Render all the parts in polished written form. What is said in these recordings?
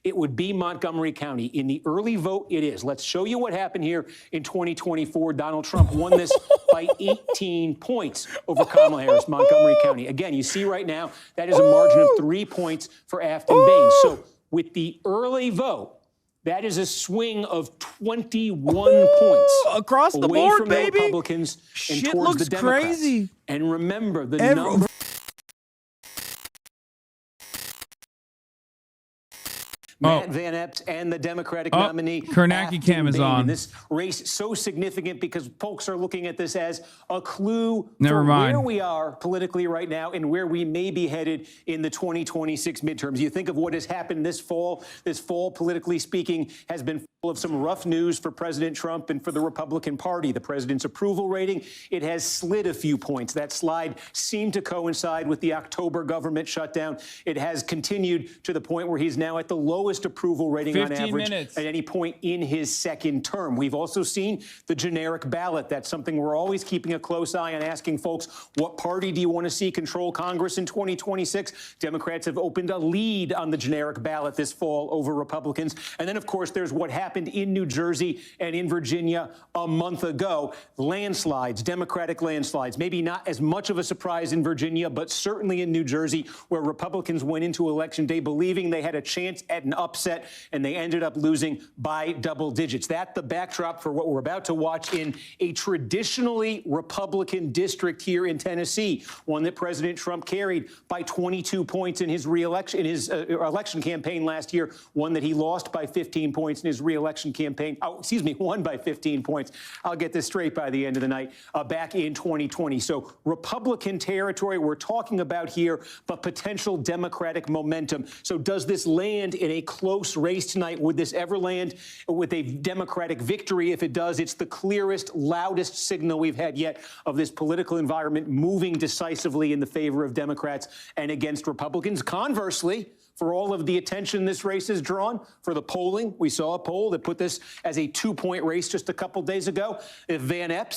it would be Montgomery County. In the early vote, it is. Let's show you what happened here in 2024. Donald Trump won this by 18 points over Kamala Harris, Montgomery County. Again, you see right now, that is a margin of 3 points for Afton Baines. So with the early vote, that is a swing of 21 points across the away board, from baby. the Republicans and Shit towards looks the Democrats. crazy. And remember, the number. Matt Van Ept and the Democratic nominee. Kornacki cam is on. This race is so significant because folks are looking at this as a clue Never for mind. where we are politically right now and where we may be headed in the 2026 midterms. You think of what has happened this fall. This fall, politically speaking, has been full of some rough news for President Trump and for the Republican Party. The president's approval rating, it has slid a few points. That slide seemed to coincide with the October government shutdown. It has continued to the point where he's now at the lowest approval rating on average at any point in his second term. We've also seen the generic ballot. That's something we're always keeping a close eye on, asking folks, what party do you want to see control Congress in 2026? Democrats have opened a lead on the generic ballot this fall over Republicans. And then, of course, there's what happened in New Jersey and in Virginia a month ago. Landslides, Democratic landslides. Maybe not as much of a surprise in Virginia, but certainly in New Jersey, where Republicans went into Election Day believing they had a chance at an upset, and they ended up losing by double digits. That's the backdrop for what we're about to watch in a traditionally Republican district here in Tennessee, one that President Trump carried by 22 points in his election campaign last year, one that he lost by 15 points in his reelection campaign. Won by 15 points. I'll get this straight by the end of the night, back in 2020. So Republican territory we're talking about here, but potential Democratic momentum. So does this land in a close race tonight? Would this ever land with a Democratic victory? If it does, it's the clearest, loudest signal we've had yet of this political environment moving decisively in the favor of Democrats and against Republicans. Conversely, for all of the attention this race has drawn, for the polling, we saw a poll that put this as a 2-point race just a couple days ago. If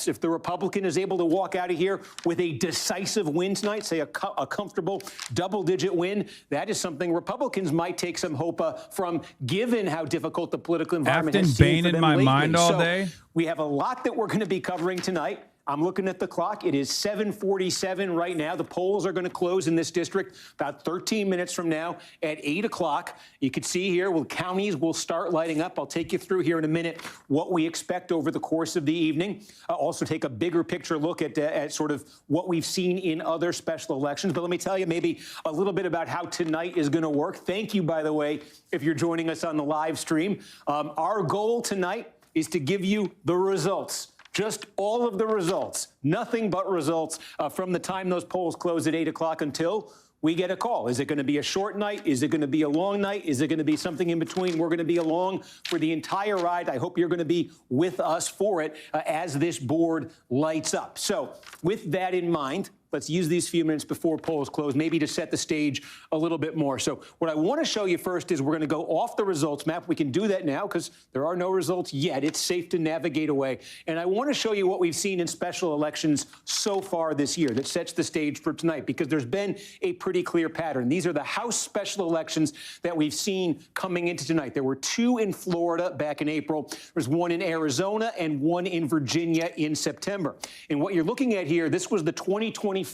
if the Republican is able to walk out of here with a decisive win tonight, say a comfortable double-digit win, that is something Republicans might take some hope from, given how difficult the political environment has seemed for them lately. in my mind all day. We have a lot that we're going to be covering tonight. I'm looking at the clock. It is 7:47 right now. The polls are going to close in this district about 13 minutes from now at 8 o'clock. You can see here, counties will start lighting up. I'll take you through here in a minute what we expect over the course of the evening. I'll also take a bigger picture look at sort of what we've seen in other special elections. But let me tell you maybe a little bit about how tonight is going to work. Thank you, by the way, if you're joining us on the live stream. Our goal tonight is to give you the results. Just all of the results, nothing but results from the time those polls close at 8 o'clock until we get a call. Is it going to be a short night? Is it going to be a long night? Is it going to be something in between? We're going to be along for the entire ride. I hope you're going to be with us for it as this board lights up. So with that in mind, let's use these few minutes before polls close, maybe to set the stage a little bit more. So what I want to show you first is we're going to go off the results map. We can do that now because there are no results yet. It's safe to navigate away. And I want to show you what we've seen in special elections so far this year that sets the stage for tonight, because there's been a pretty clear pattern. These are the House special elections that we've seen coming into tonight. There were 2 in Florida back in April. There's 1 in Arizona and 1 in Virginia in September. And what you're looking at here, this was the 2024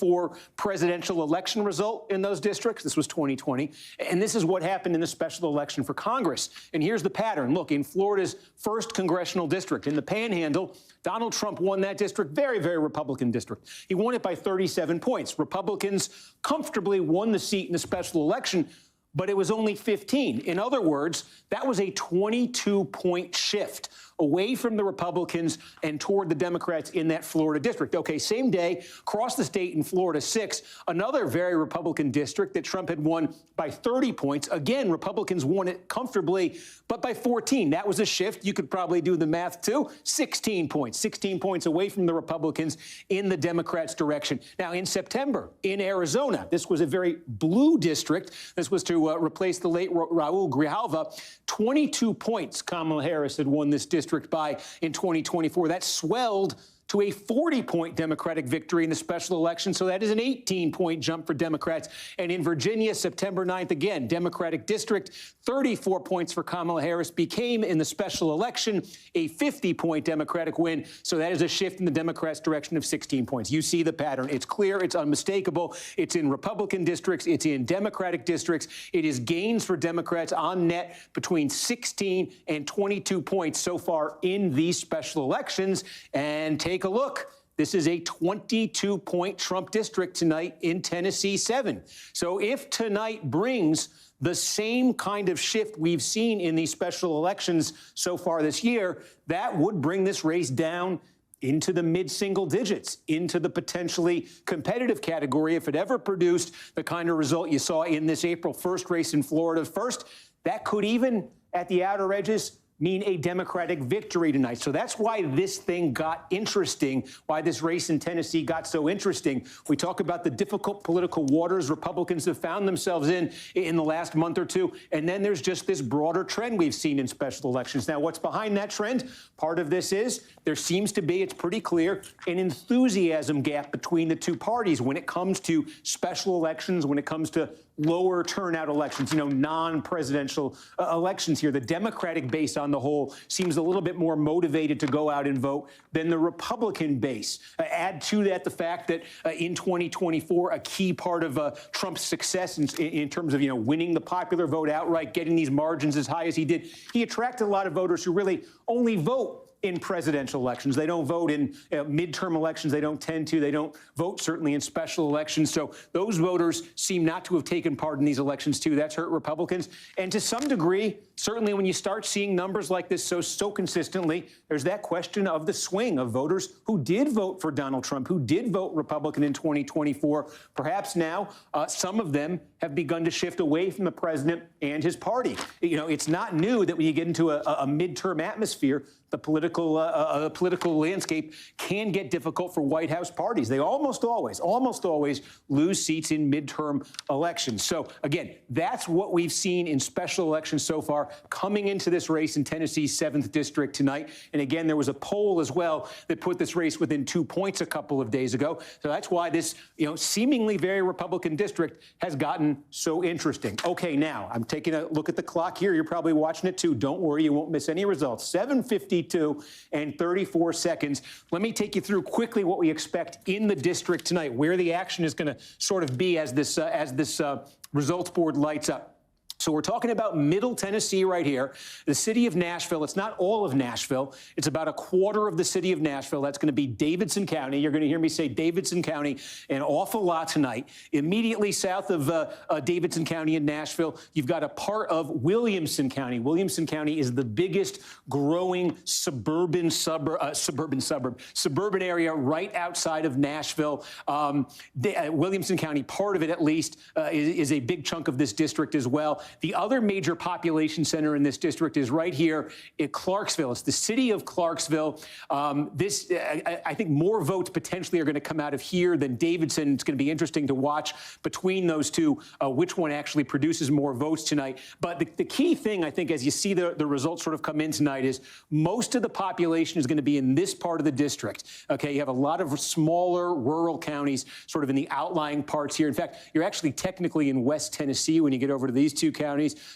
presidential election result in those districts. This was 2020. And this is what happened in the special election for Congress. And here's the pattern. Look, in Florida's 1st congressional district, in the Panhandle, Donald Trump won that district, very, very Republican district. He won it by 37 points. Republicans comfortably won the seat in the special election, but it was only 15. In other words, that was a 22-point shift away from the Republicans and toward the Democrats in that Florida district. Okay, same day, across the state in Florida 6, another very Republican district that Trump had won by 30 points. Again, Republicans won it comfortably, but by 14. That was a shift. You could probably do the math too. 16 points, 16 points away from the Republicans in the Democrats' direction. Now, in September, in Arizona, this was a very blue district. This was to replace the late Raul Grijalva. 22 points Kamala Harris had won this district by in 2024. That swelled to a 40-point Democratic victory in the special election. So that is an 18-point jump for Democrats. And in Virginia, September 9th, again, Democratic district, 34 points for Kamala Harris, became in the special election a 50-point Democratic win. So that is a shift in the Democrats' direction of 16 points. You see the pattern. It's clear. It's unmistakable. It's in Republican districts. It's in Democratic districts. It is gains for Democrats on net between 16 and 22 points so far in these special elections. And take a look. This is a 22-point Trump district tonight in Tennessee 7. So if tonight brings the same kind of shift we've seen in these special elections so far this year, that would bring this race down into the mid-single digits, into the potentially competitive category if it ever produced the kind of result you saw in this April 1st race in Florida. First, that could even, at the outer edges, mean a Democratic victory tonight. So that's why this thing got interesting, why this race in Tennessee got so interesting. We talk about the difficult political waters Republicans have found themselves in the last month or two. And then there's just this broader trend we've seen in special elections. Now, what's behind that trend? Part of this is there seems to be, it's pretty clear, an enthusiasm gap between the two parties when it comes to special elections, when it comes to lower turnout elections, non-presidential elections here. The Democratic base on the whole seems a little bit more motivated to go out and vote than the Republican base. Add to that the fact that in 2024, a key part of Trump's success in terms of, winning the popular vote outright, getting these margins as high as he did, he attracted a lot of voters who really only vote in presidential elections. They don't vote in midterm elections. They don't tend to. They don't vote, certainly, in special elections. So those voters seem not to have taken part in these elections, too. That's hurt Republicans. And to some degree, certainly when you start seeing numbers like this so consistently, there's that question of the swing of voters who did vote for Donald Trump, who did vote Republican in 2024. Perhaps now some of them have begun to shift away from the president and his party. It's not new that when you get into a midterm atmosphere, the political landscape can get difficult for White House parties. They almost always lose seats in midterm elections. So, again, that's what we've seen in special elections so far coming into this race in Tennessee's 7th district tonight. And, again, there was a poll as well that put this race within 2 points a couple of days ago. So that's why this, seemingly very Republican district has gotten so interesting. Okay, now, I'm taking a look at the clock here. You're probably watching it, too. Don't worry, you won't miss any results. 7:52 and 34 seconds. Let me take you through quickly what we expect in the district tonight, where the action is going to sort of be as this results board lights up. So we're talking about Middle Tennessee right here, the city of Nashville. It's not all of Nashville. It's about a quarter of the city of Nashville. That's going to be Davidson County. You're going to hear me say Davidson County an awful lot tonight. Immediately south of Davidson County in Nashville, you've got a part of Williamson County. Williamson County is the biggest growing suburban area right outside of Nashville. Williamson County, part of it at least, is a big chunk of this district as well. The other major population center in this district is right here at Clarksville. It's the city of Clarksville. I think more votes potentially are going to come out of here than Davidson. It's going to be interesting to watch between those two which one actually produces more votes tonight. But the key thing, I think, as you see the results sort of come in tonight is most of the population is going to be in this part of the district. Okay, you have a lot of smaller rural counties sort of in the outlying parts here. In fact, you're actually technically in West Tennessee when you get over to these two counties.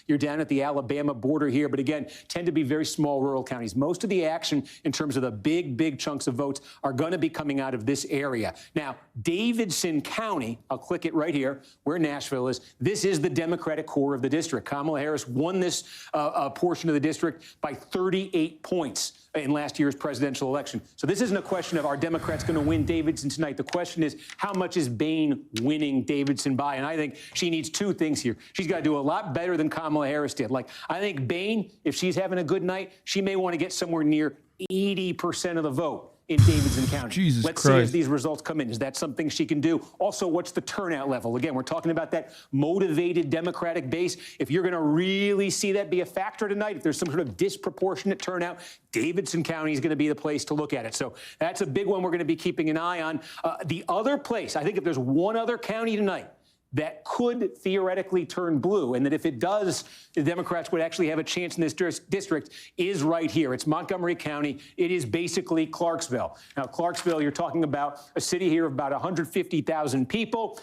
You're down at the Alabama border here, but again, tend to be very small rural counties. Most of the action in terms of the big chunks of votes are going to be coming out of this area. Now, Davidson County, I'll click it right here, where Nashville is. This is the Democratic core of the district. Kamala Harris won this portion of the district by 38 points in last year's presidential election. So this isn't a question of are Democrats going to win Davidson tonight. The question is how much is Boehne winning Davidson by? And I think she needs two things here. She's got to do a lot better than Kamala Harris did. Like, I think Boehne, if she's having a good night, she may want to get somewhere near 80% of the vote in Davidson County. Let's see as these results come in. Is that something she can do? Also, what's the turnout level? Again, we're talking about that motivated Democratic base. If you're going to really see that be a factor tonight, if there's some sort of disproportionate turnout, Davidson County is going to be the place to look at it. So that's a big one we're going to be keeping an eye on. The other place, I think if there's one other county tonight that could theoretically turn blue, and that if it does, the Democrats would actually have a chance in this district is right here. It's Montgomery County. It is basically Clarksville. Now, Clarksville, you're talking about a city here of about 150,000 people.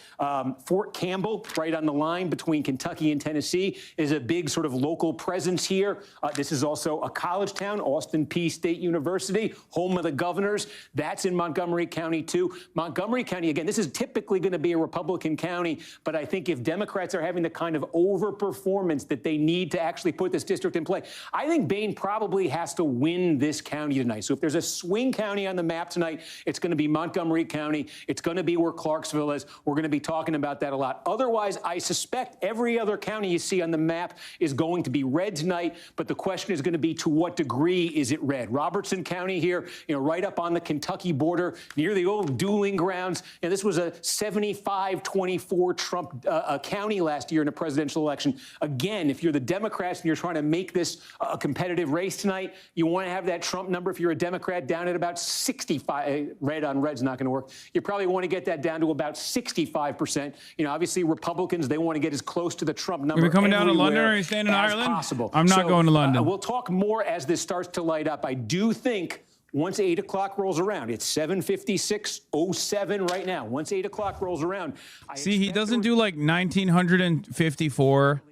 Fort Campbell, right on the line between Kentucky and Tennessee, is a big sort of local presence here. This is also a college town, Austin Peay State University, home of the governors. That's in Montgomery County, too. Montgomery County, again, this is typically going to be a Republican county, but I think if Democrats are having the kind of overperformance that they need to actually put this district in play, I think Bain probably has to win this county tonight. So if there's a swing county on the map tonight, it's going to be Montgomery County. It's going to be where Clarksville is. We're going to be talking about that a lot. Otherwise, I suspect every other county you see on the map is going to be red tonight, but the question is going to be to what degree is it red? Robertson County here, right up on the Kentucky border, near the old dueling grounds. And this was a 75-24 Trump county last year in a presidential election. Again, if you're the Democrats and you're trying to make this a competitive race tonight, you want to have that Trump number, if you're a Democrat, down at about 65. Red on red's not going to work. You probably want to get that down to about 65%. Obviously Republicans, they want to get as close to the Trump number. Are we coming down to London, or are you staying in Ireland? Possible. I'm not going to London. We'll talk more as this starts to light up. I do think once 8 o'clock rolls around, it's 7:56:07 right now. Once 8 o'clock rolls around, see, he doesn't do like 1954.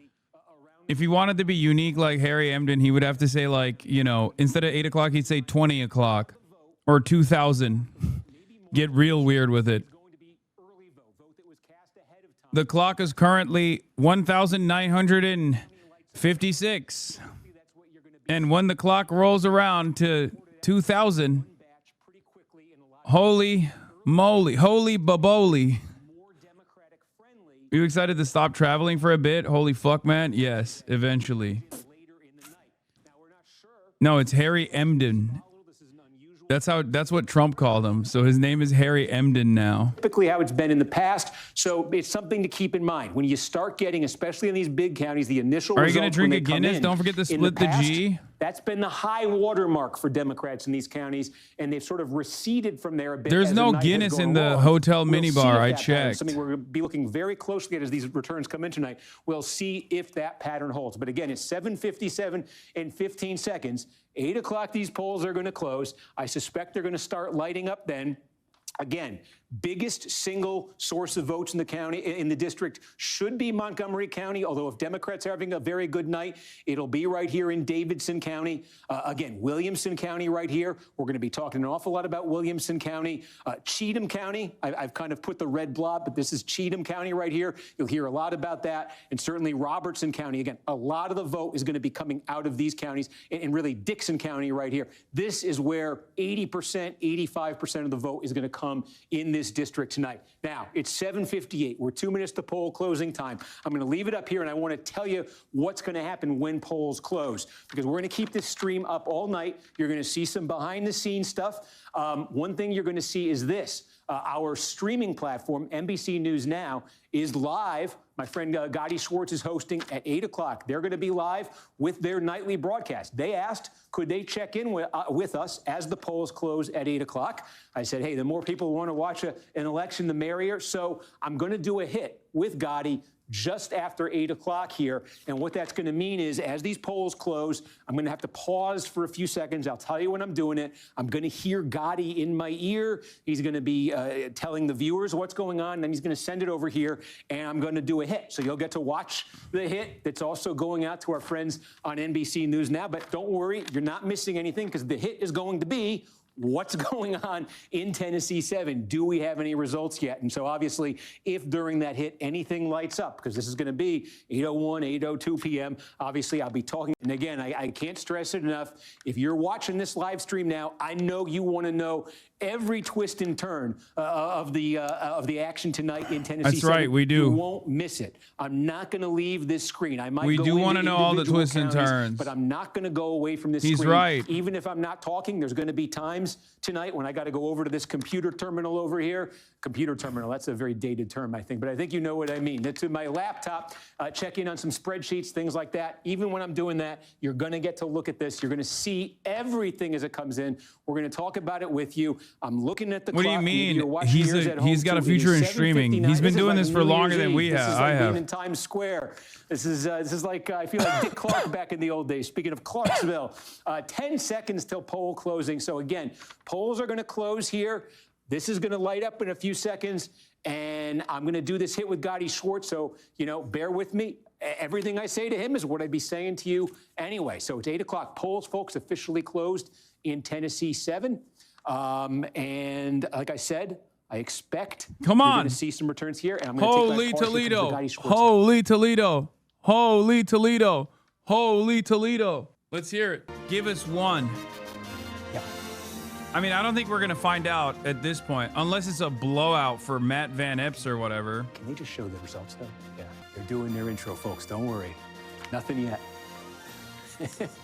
If he wanted to be unique like Harry Emden, he would have to say like, instead of 8 o'clock, he'd say 20 o'clock or 2000. Get real weird with it. The clock is currently 1,956. And when the clock rolls around to 2000, holy moly, holy baboli. Are you excited to stop traveling for a bit? Holy fuck, man. Yes, eventually. No, it's Harry Emden. That's what Trump called him. So his name is Harry Emden now. Typically how it's been in the past. So it's something to keep in mind. When you start getting, especially in these big counties, the initial Are results. you going to drink a Guinness? Don't forget to split the G. That's been the high watermark for Democrats in these counties, and they've sort of receded from there a bit. There's no Guinness in the hotel minibar. I checked. Something we're going to be looking very closely at as these returns come in tonight. We'll see if that pattern holds. But again, it's 7:57 and 15 seconds. 8 o'clock, these polls are going to close. I suspect they're going to start lighting up then. Again, biggest single source of votes in the county, in the district, should be Montgomery County, although if Democrats are having a very good night, it'll be right here in Davidson County. Again, Williamson County right here. We're going to be talking an awful lot about Williamson County. Cheatham County, I've kind of put the red blob, but this is Cheatham County right here. You'll hear a lot about that. And certainly Robertson County. Again, a lot of the vote is going to be coming out of these counties, and really Dixon County right here. This is where 80%, 85% of the vote is going to come in this district tonight. Now, it's 7:58. We're 2 minutes to poll closing time. I'm going to leave it up here, and I want to tell you what's going to happen when polls close, because we're going to keep this stream up all night. You're going to see some behind-the-scenes stuff. One thing you're going to see is this. Our streaming platform, NBC News Now, is live. My friend Gotti Schwartz is hosting at 8 o'clock. They're going to be live with their nightly broadcast. They asked, could they check in with us as the polls close at 8 o'clock? I said, hey, the more people who want to watch an election, the merrier. So I'm going to do a hit with Gotti just after 8 o'clock here. And what that's going to mean is, as these polls close, I'm going to have to pause for a few seconds. I'll tell you when I'm doing it. I'm going to hear Gotti in my ear. He's going to be telling the viewers what's going on, and then he's going to send it over here, and I'm going to do a hit. So you'll get to watch the hit that's also going out to our friends on NBC News Now. But don't worry, you're not missing anything, because the hit is going to be what's going on in Tennessee 7. Do we have any results yet? And so obviously, if during that hit anything lights up, because this is going to be 8:01, 8:02 p.m., obviously I'll be talking. And again, I can't stress it enough. If you're watching this live stream now, I know you want to know every twist and turn of the action tonight in Tennessee. That's right, we do. You won't miss it. I'm not going to leave this screen. I might. We do want to know all the twists and turns, but I'm not going to go away from this screen. He's right. Even if I'm not talking, there's going to be times times tonight when I got to go over to this computer terminal over here. Computer terminal, that's a very dated term, I think, but I think you know what I mean. To my laptop, check in on some spreadsheets, things like that. Even when I'm doing that, you're going to get to look at this. You're going to see everything as it comes in. We're going to talk about it with you. I'm looking at the What clock. do you You're mean? watching yours at home, He's got a too. It is future in streaming. He's been doing like this for New longer Year's than Eve. we This have. is like I have. being in Times Square. This is like, I feel like Dick Clark back in the old days. Speaking of Clarksville, 10 seconds till poll closing. So again, polls are going to close here. This is going to light up in a few seconds, and I'm going to do this hit with Gotti Schwartz, so, you know, bear with me. Everything I say to him is what I'd be saying to you anyway. So it's 8 o'clock. Polls, folks, officially closed in Tennessee 7. And like I said, I expect Come you're on. going to see some returns here. And I'm going to take Holy my partial to Toledo. Gotti Schwartz. Holy Toledo. Holy Toledo. Holy Toledo. Let's hear it. Give us one. Yeah. I mean, I don't think we're going to find out at this point, unless it's a blowout for Matt Van Epps or whatever. Can they just show the results, though? Yeah. They're doing their intro, folks. Don't worry. Nothing yet.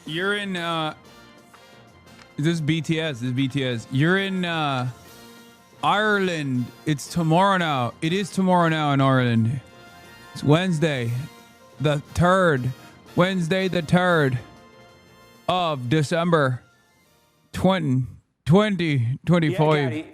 You're in, this is BTS. This is BTS. You're in Ireland. It's tomorrow now. It is tomorrow now in Ireland. It's Wednesday, the 3rd. Wednesday, the 3rd of December, 2025.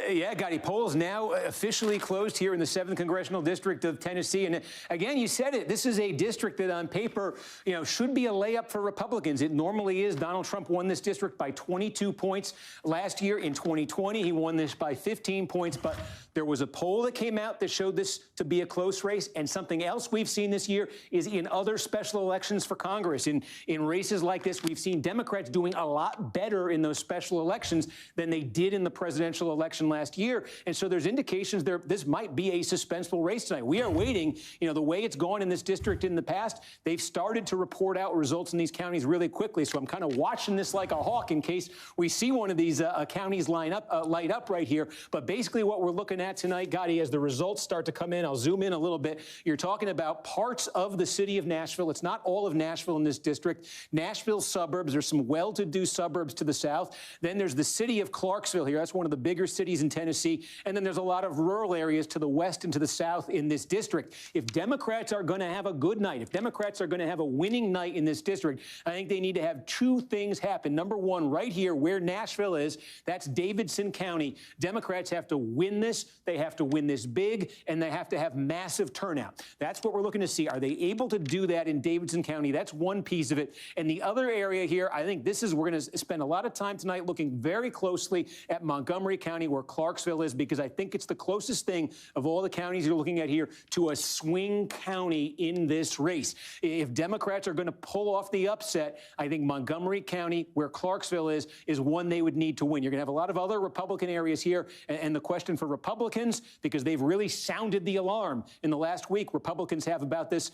Yeah, Gotti, polls now officially closed here in the 7th Congressional District of Tennessee. And again, you said it, this is a district that on paper, you know, should be a layup for Republicans. It normally is. Donald Trump won this district by 22 points last year. In 2020, he won this by 15 points. But there was a poll that came out that showed this to be a close race. And something else we've seen this year is in other special elections for Congress. In races like this, we've seen Democrats doing a lot better in those special elections than they did in the presidential election last year. And so there's indications there this might be a suspenseful race tonight. We are waiting. You know, the way it's gone in this district in the past, they've started to report out results in these counties really quickly. So I'm kind of watching this like a hawk in case we see one of these counties light up right here. But basically what we're looking at tonight, Gotti, as the results start to come in, I'll zoom in a little bit. You're talking about parts of the city of Nashville. It's not all of Nashville in this district. Nashville suburbs. There's some well-to-do suburbs to the south. Then there's the city of Clarksville here. That's one of the bigger cities in Tennessee. And then there's a lot of rural areas to the west and to the south in this district. If Democrats are going to have a good night, if Democrats are going to have a winning night in this district, I think they need to have two things happen. Number one, right here where Nashville is, that's Davidson County. Democrats have to win this. They have to win this big, and they have to have massive turnout. That's what we're looking to see. Are they able to do that in Davidson County? That's one piece of it. And the other area here, I think this is, we're going to spend a lot of time tonight looking very closely at Montgomery County, where Clarksville is, because I think it's the closest thing of all the counties you're looking at here to a swing county in this race. If Democrats are going to pull off the upset, I think Montgomery County, where Clarksville is one they would need to win. You're going to have a lot of other Republican areas here. And the question for Republicans, because they've really sounded the alarm in the last week, Republicans have about this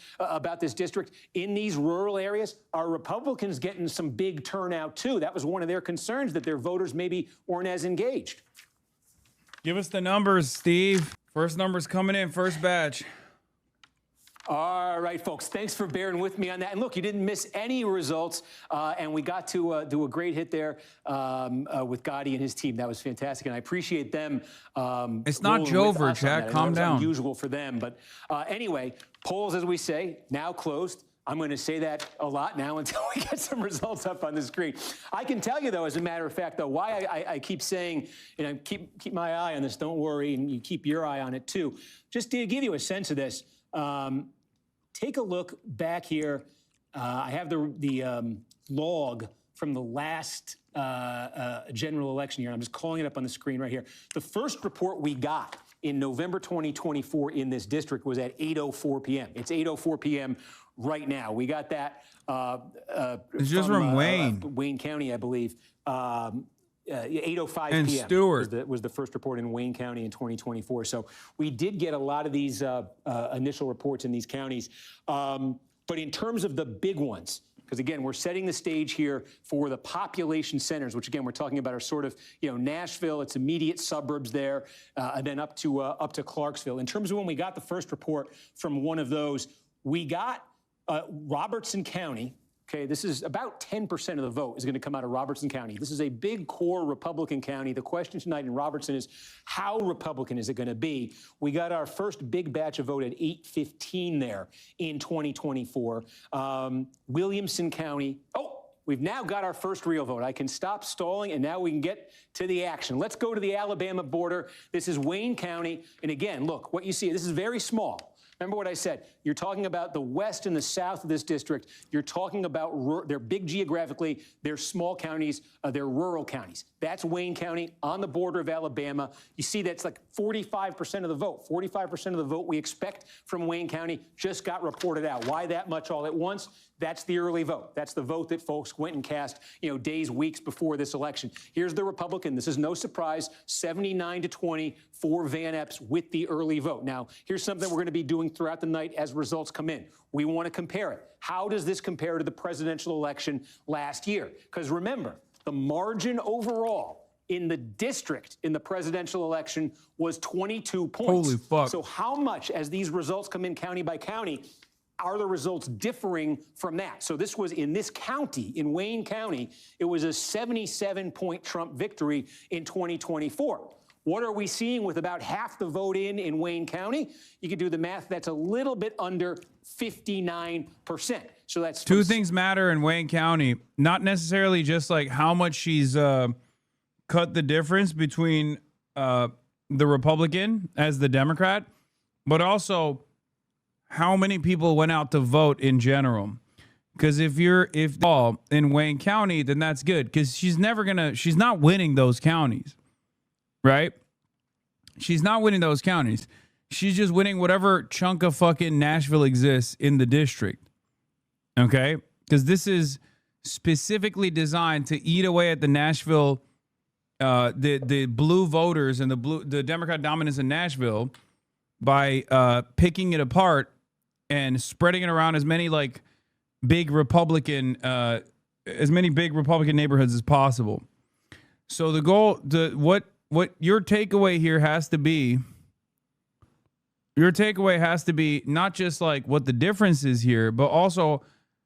district in these rural areas. Are Republicans getting some big turnout too? That was one of their concerns, that their voters maybe weren't as engaged. Give us the numbers, Steve. First numbers coming in, first batch. All right, folks, thanks for bearing with me on that. And look, you didn't miss any results, and we got to do a great hit there with Gotti and his team. That was fantastic, and I appreciate them. It's not Jover, Jack. Calm down. Unusual for them, but anyway, polls, as we say, now closed. I'm going to say that a lot now until we get some results up on the screen. I can tell you, though, as a matter of fact, though, why I keep saying, you know, keep my eye on this, don't worry, and you keep your eye on it, too. Just to give you a sense of this, take a look back here. I have the log from the last general election year. I'm just calling it up on the screen right here. The first report we got in November 2024 in this district was at 8:04 p.m. It's 8:04 p.m. right now. We got that it's just from Wayne. Wayne County, I believe. 8:05 and p.m. Stewart was the first report in Wayne County in 2024. So we did get a lot of these initial reports in these counties. But in terms of the big ones, because again, we're setting the stage here for the population centers, which again, we're talking about are sort of, you know, Nashville, its immediate suburbs there, and then up to Clarksville. In terms of when we got the first report from one of those, we got Robertson County, Okay, this is about 10% of the vote is going to come out of Robertson County. This is a big core Republican county. The question tonight in Robertson is, how Republican is it going to be? We got our first big batch of vote at 8:15 there in 2024. Williamson County. Oh, we've now got our first real vote. I can stop stalling, and now we can get to the action. Let's go to the Alabama border. This is Wayne County. And again, look, what you see, this is very small. Remember what I said. You're talking about the west and the south of this district. You're talking about, they're big geographically, they're small counties, they're rural counties. That's Wayne County on the border of Alabama. You see that's like 45% of the vote. 45% of the vote we expect from Wayne County just got reported out. Why that much all at once? That's the early vote. That's the vote that folks went and cast, days, weeks before this election. Here's the Republican. This is no surprise, 79-20 for Van Epps with the early vote. Now, here's something we're going to be doing throughout the night as results come in. We want to compare it. How does this compare to the presidential election last year? Because remember, the margin overall in the district in the presidential election was 22 points. Holy fuck. So how much, as these results come in county by county, are the results differing from that? So this was in this county, in Wayne County, it was a 77-point Trump victory in 2024. What are we seeing with about half the vote in Wayne County? You can do the math. That's a little bit under 59%. So that's two things matter in Wayne County. Not necessarily just like how much she's cut the difference between the Republican as the Democrat, but how many people went out to vote in general. Because if all in Wayne County, then that's good. Because she's not winning those counties. Right? She's not winning those counties. She's just winning whatever chunk of fucking Nashville exists in the district. Okay? Because this is specifically designed to eat away at the Nashville, the blue voters and the Democrat dominance in Nashville by picking it apart and spreading it around as many big Republican neighborhoods as possible. So the goal, what your takeaway here has to be, not just what the difference is here, but also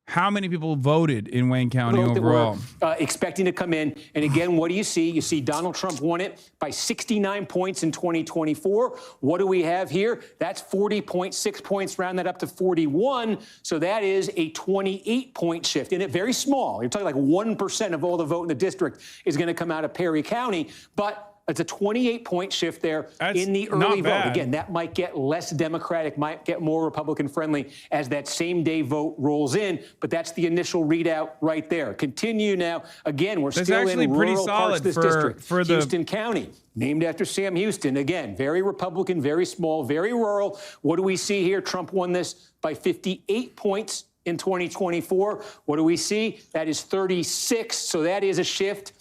how many people voted in Wayne County overall. Expecting to come in. And again, what do you see? You see Donald Trump won it by 69 points in 2024. What do we have here? That's 40.6 points, round that up to 41. So that is a 28-point shift. And it's very small. You're talking 1% of all the vote in the district is going to come out of Perry County. But it's a 28-point shift there in the early vote. Again, that might get less Democratic, might get more Republican-friendly as that same-day vote rolls in. But that's the initial readout right there. Continue now. Again, we're still in rural parts of this district. Houston County, named after Sam Houston. Again, very Republican, very small, very rural. What do we see here? Trump won this by 58 points in 2024. What do we see? That is 36. So that is a shift.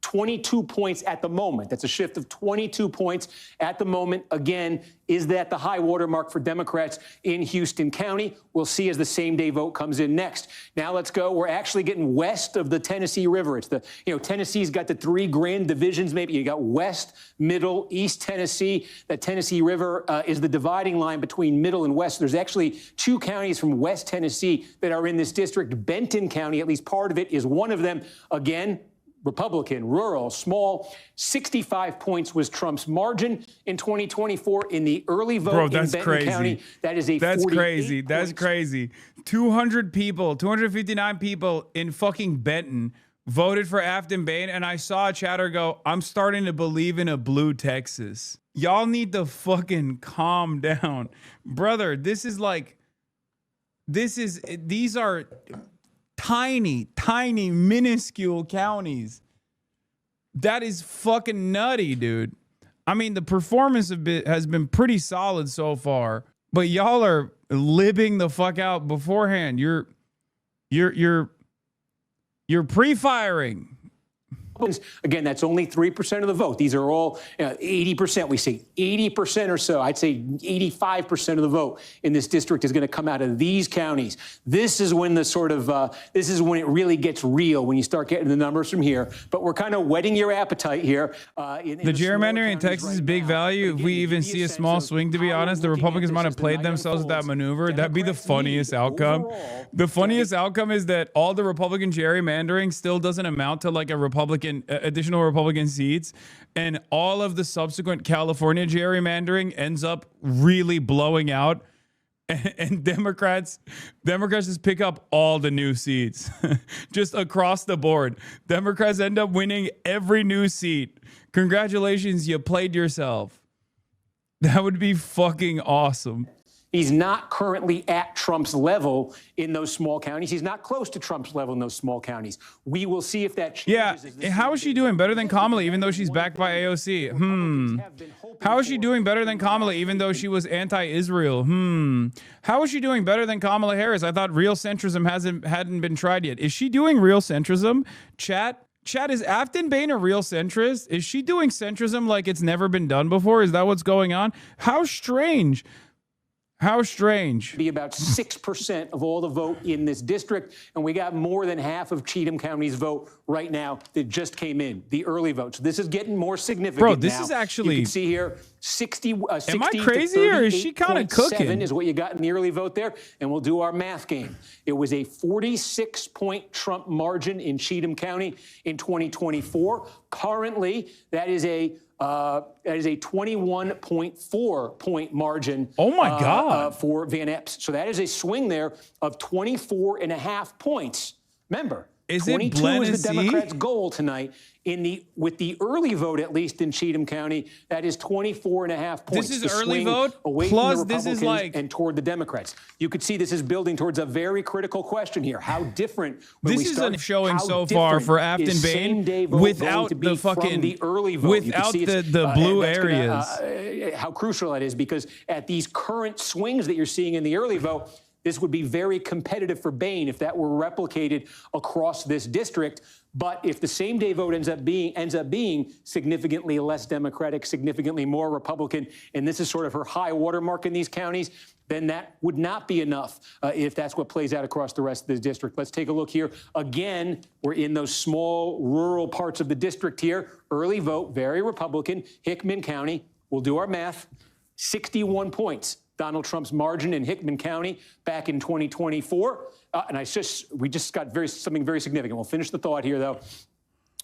22 points at the moment. That's a shift of 22 points at the moment. Again, is that the high water mark for Democrats in Houston County? We'll see as the same day vote comes in next. Now let's go. We're actually getting west of the Tennessee River. It's Tennessee's got the three grand divisions. Maybe you got West, Middle, East Tennessee. That Tennessee River is the dividing line between Middle and West. There's actually two counties from West Tennessee that are in this district. Benton County, at least part of it, is one of them. Again, Republican, rural, small. 65 points was Trump's margin in 2024 in the early vote in Benton County. That's crazy. That's crazy. 200 people, 259 people in fucking Benton voted for Afton Bain, and I saw a chatter go, I'm starting to believe in a blue Texas. Y'all need to fucking calm down. Brother, these are tiny, minuscule counties. That is fucking nutty, dude. I mean, the performance of it has been pretty solid so far, but y'all are libbing the fuck out beforehand. You're pre-firing. Again, that's only 3% of the vote. These are all 80%. We say 80% or so. I'd say 85% of the vote in this district is going to come out of these counties. This is when the sort of this is when it really gets real, when you start getting the numbers from here. But we're kind of whetting your appetite here. The gerrymandering in Texas is big value. If we even see a small swing, to be honest, the Republicans might have played themselves with that maneuver. That'd be the funniest outcome. The funniest outcome is that all the Republican gerrymandering still doesn't amount to like a additional Republican seats, and all of the subsequent California gerrymandering ends up really blowing out, and Democrats just pick up all the new seats just across the board. Democrats end up winning every new seat. Congratulations, you played yourself. That would be fucking awesome. He's not currently at Trump's level in those small counties. He's not close to Trump's level in those small counties. We will see if that changes. Yeah, how is she doing better than Kamala, even though she's backed by AOC? How is she doing better than Kamala, even though she was anti-Israel? How is she doing better than Kamala Harris? I thought real centrism hadn't been tried yet. Is she doing real centrism? Chat, is Afton Bain a real centrist? Is she doing centrism like it's never been done before? Is that what's going on? How strange. How strange. Be about 6% of all the vote in this district, and we got more than half of Cheatham County's vote right now that just came in, the early vote. So this is getting more significant. Bro, this now. is actually. You can see here 60 Am I crazy or is she kind of cooking? Is what you got in the early vote there, and we'll do our math game. It was a 46-point Trump margin in Cheatham County in 2024. Currently, that is a 21.4 point margin. Oh my God. For Van Epps. So that is a swing there of 24.5 points. Remember, is 22 it is the Democrats' goal tonight. With the early vote, at least in Cheatham County, that is 24.5 points. This is early vote away plus from the this is Republicans and toward the Democrats. You could see this is building towards a very critical question here. How different? This is a showing so far for Afton Bain without the fucking the early vote. Without the blue areas. How crucial that is, because at these current swings that you're seeing in the early vote, this would be very competitive for Bain if that were replicated across this district. But if the same day vote ends up being significantly less Democratic, significantly more Republican, and this is sort of her high watermark in these counties, then that would not be enough if that's what plays out across the rest of the district. Let's take a look here. Again, we're in those small rural parts of the district here. Early vote, very Republican. Hickman County, we'll do our math, 61 points. Donald Trump's margin in Hickman County back in 2024. And we just got something very significant. We'll finish the thought here, though.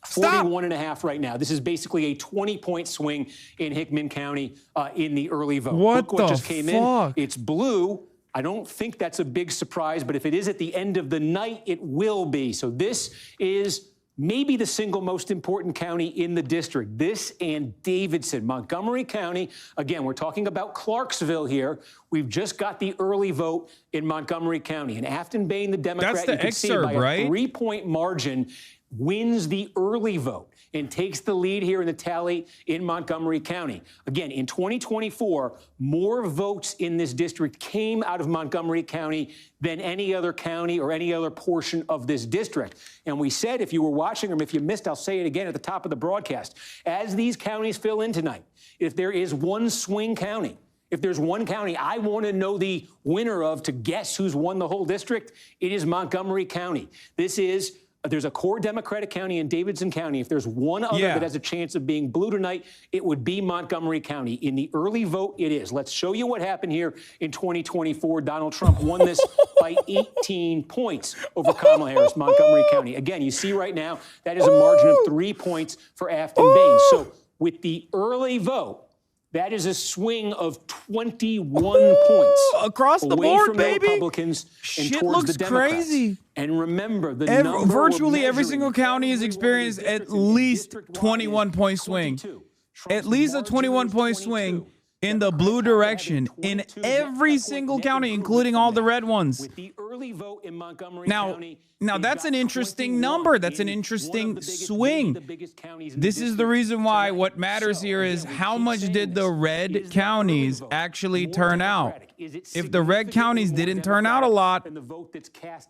41.5 right now. This is basically a 20-point swing in Hickman County in the early vote. What just came in. It's blue. I don't think that's a big surprise, but if it is at the end of the night, it will be. So this is maybe the single most important county in the district. This and Davidson. Montgomery County, again, we're talking about Clarksville here. We've just got the early vote in Montgomery County. And Afton Bain, the Democrat, that's the you can see by a 3-point margin, wins the early vote and takes the lead here in the tally in Montgomery County. Again, in 2024, more votes in this district came out of Montgomery County than any other county or any other portion of this district. And we said, if you were watching, or if you missed, I'll say it again at the top of the broadcast, as these counties fill in tonight, if there is one swing county, if there's one county I want to know the winner of to guess who's won the whole district, it is Montgomery County. There's a core Democratic county in Davidson County. If there's one other that has a chance of being blue tonight, it would be Montgomery County. In the early vote, it is. Let's show you what happened here in 2024. Donald Trump won this by 18 points over Kamala Harris, Montgomery County. Again, you see right now, that is a margin of 3 points for Afton Bain. So with the early vote, that is a swing of 21 points across the board, from baby. The Republicans and towards the Democrats. Crazy. And remember, virtually every single county has experienced at least 21-point swing. At least a 21-point swing in the blue direction in every single county, including all the red ones. With the early vote in Montgomery County, that's an interesting number. That's an interesting swing. This is the reason why what matters here is how much did the red counties actually turn out? If the red counties didn't turn out a lot,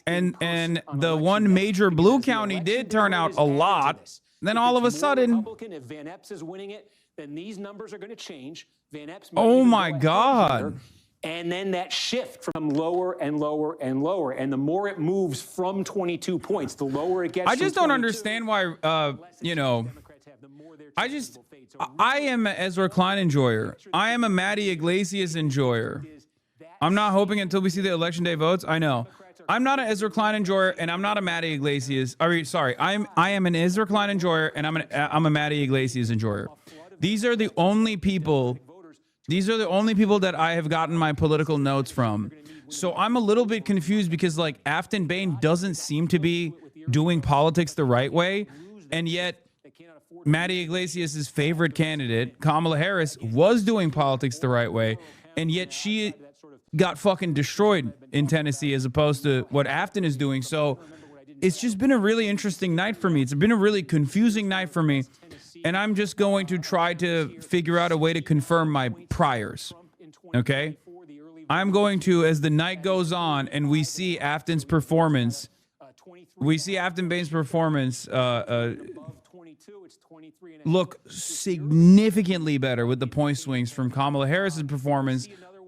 and the one major blue county did turn out a lot, Then If all of a it's more sudden, Republican, if Van Epps is winning it, then these numbers are going to change. Van Epps might oh even my go ahead God. here. And then that shift from lower and lower and lower. And the more it moves from 22 points, the lower it gets. I just from don't 22, understand why, you know, Democrats have, the more they're I choosing just, will fade. So I am an Ezra Klein enjoyer. I am a Matty Iglesias enjoyer. I'm not hoping until we see the election day votes. I know. I'm not an Ezra Klein enjoyer, and I'm not a Matty Iglesias. Sorry, I am an Ezra Klein enjoyer, and I'm a Matty Iglesias enjoyer. These are the only people. These are the only people that I have gotten my political notes from. So I'm a little bit confused because like Afton Bain doesn't seem to be doing politics the right way, and yet Matty Iglesias' favorite candidate, Kamala Harris, was doing politics the right way, and yet she got fucking destroyed in Tennessee as opposed to what Afton is doing. So it's just been a really interesting night for me. It's been a really confusing night for me. And I'm just going to try to figure out a way to confirm my priors. Okay? I'm going to, as the night goes on and we see Afton's performance, we see Afton Bain's performance look significantly better with the point swings from Kamala Harris's performance.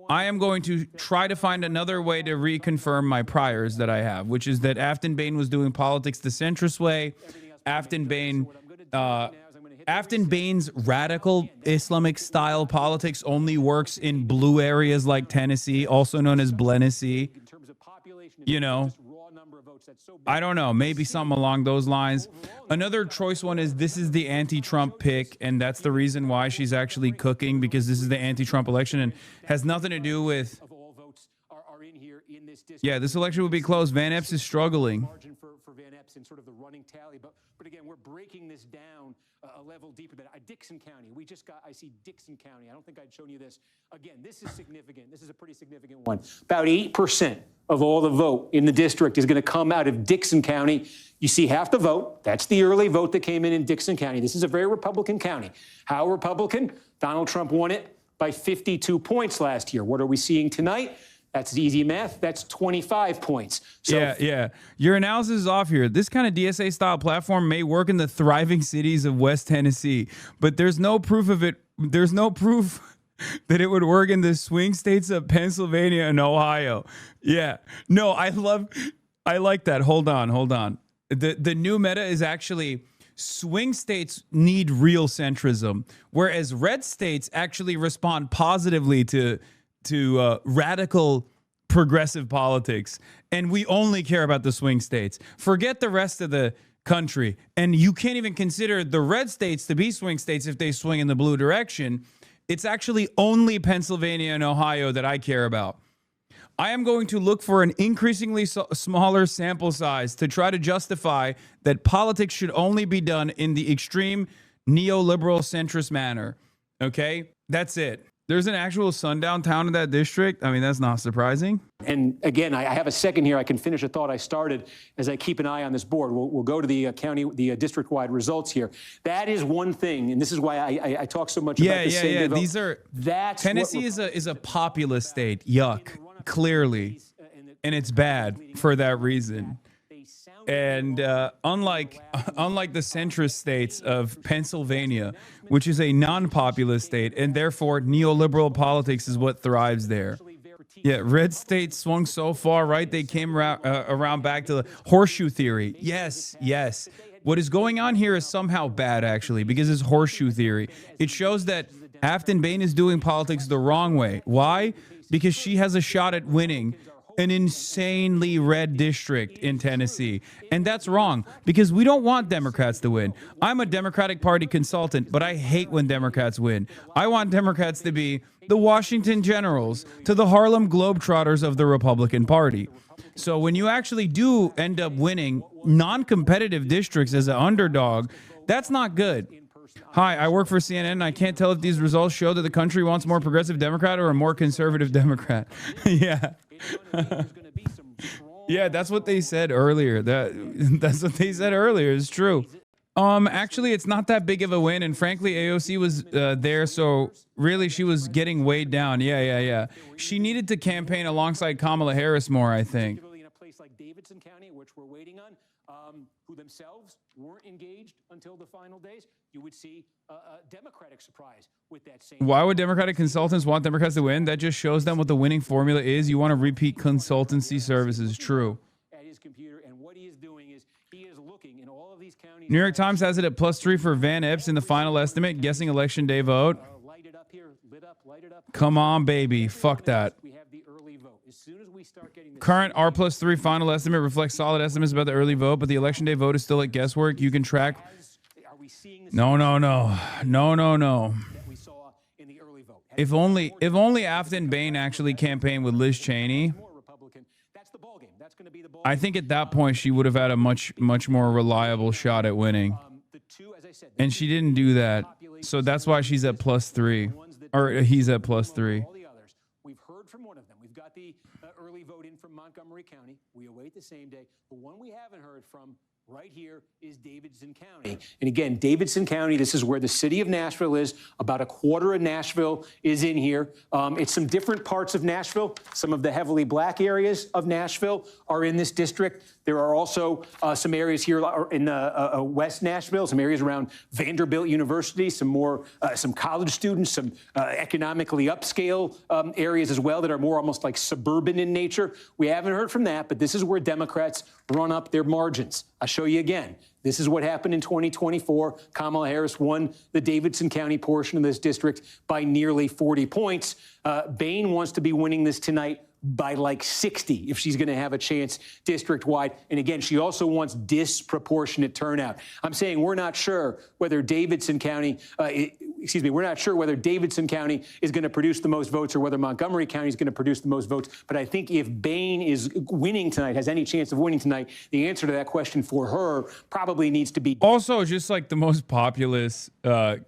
I am going to try to find another way to reconfirm my priors that I have, which is that Afton Bain was doing politics the centrist way. Afton Bain's radical Islamic style politics only works in blue areas like Tennessee, also known as Blenessee. You know, I don't know, maybe something along those lines. Another choice one is this is the anti-Trump pick, and that's the reason why she's actually cooking, because this is the anti-Trump election and has nothing to do with. Yeah, this election would be close. Van Epps is struggling. For Van Epps in sort of the running tally, but again, we're breaking this down a level deeper. But Dixon County, I see Dixon County. I don't think I'd shown you this. Again, this is significant. This is a pretty significant one. About 8% of all the vote in the district is going to come out of Dixon County. You see half the vote. That's the early vote that came in Dixon County. This is a very Republican county. How Republican? Donald Trump won it by 52 points last year. What are we seeing tonight? That's easy math. That's 25 points. So yeah. Your analysis is off here. This kind of DSA-style platform may work in the thriving cities of West Tennessee, but there's no proof of it. There's no proof that it would work in the swing states of Pennsylvania and Ohio. Yeah. No, I like that. Hold on. The new meta is actually swing states need real centrism, whereas red states actually respond positively to radical progressive politics, and we only care about the swing states. Forget the rest of the country, and you can't even consider the red states to be swing states if they swing in the blue direction. It's actually only Pennsylvania and Ohio that I care about. I am going to look for an increasingly smaller sample size to try to justify that politics should only be done in the extreme neoliberal centrist manner. Okay? That's it. There's an actual sundown town in that district. I mean, that's not surprising. And again, I have a second here. I can finish a thought I started as I keep an eye on this board. We'll go to the district-wide results here. That is one thing, and this is why I talk so much about the same vote. These are Tennessee is a populist state. Yuck, clearly, and it's bad for that reason. And unlike the centrist states of Pennsylvania, which is a non-populist state, and therefore neoliberal politics is what thrives there. Yeah, red states swung so far right, they came around back to the horseshoe theory. Yes. What is going on here is somehow bad, actually, because it's horseshoe theory. It shows that Afton Bain is doing politics the wrong way. Why? Because she has a shot at winning an insanely red district in Tennessee. And that's wrong, because we don't want Democrats to win. I'm a Democratic Party consultant, but I hate when Democrats win. I want Democrats to be the Washington Generals to the Harlem Globetrotters of the Republican Party. So when you actually do end up winning non-competitive districts as an underdog, that's not good. Hi, I work for CNN, and I can't tell if these results show that the country wants a more progressive Democrat or a more conservative Democrat. Yeah. Yeah, that's what they said earlier. That's what they said earlier. It's true. Actually, it's not that big of a win, and frankly, AOC was there, so really she was getting weighed down. Yeah. She needed to campaign alongside Kamala Harris more, I think. Particularly in a place like Davidson County, which we're waiting on, who themselves weren't engaged until the final days, you would see a Democratic surprise with that same. Why would Democratic consultants want Democrats to win? That just shows them what the winning formula is. You want to repeat consultancy services. True. At his computer, and what he is doing is he is looking in all of these counties. New York Times has it at +3 for Van Epps in the final estimate, guessing election day vote. Light it up here, lit up, light it up. Come on, baby. Fuck that. We have the early vote. As soon as we start getting the Current R+3 final estimate reflects solid estimates about the early vote, but the election day vote is still at guesswork. You can track. Are we seeing the No. that we saw in the early vote? If only Afton Bain actually campaigned with Liz Cheney, More Republican. That's the ball game. That's going to be the ball. I think at that point she would have had a much more reliable shot at winning. The two, as I said, And she didn't do that. So that's why she's at +3. Or he's at +3. all the others. We've heard from one of them. We've got the early vote in from Montgomery County. We await the same day. The one we haven't heard from right here is Davidson County. And again, Davidson County, this is where the city of Nashville is. About a quarter of Nashville is in here. It's some different parts of Nashville. Some of the heavily black areas of Nashville are in this district. There are also some areas here in West Nashville, some areas around Vanderbilt University, some college students, some economically upscale areas as well that are more almost like suburban in nature. We haven't heard from that, but this is where Democrats run up their margins. I'll show you again. This is what happened in 2024. Kamala Harris won the Davidson County portion of this district by nearly 40 points. Bain wants to be winning this tonight by like 60 if she's going to have a chance district-wide. And again, she also wants disproportionate turnout. I'm saying we're not sure whether Davidson County, we're not sure whether Davidson County is going to produce the most votes or whether Montgomery County is going to produce the most votes. But I think if Bain is winning tonight, has any chance of winning tonight, the answer to that question for her probably needs to be. Also, just like the most populous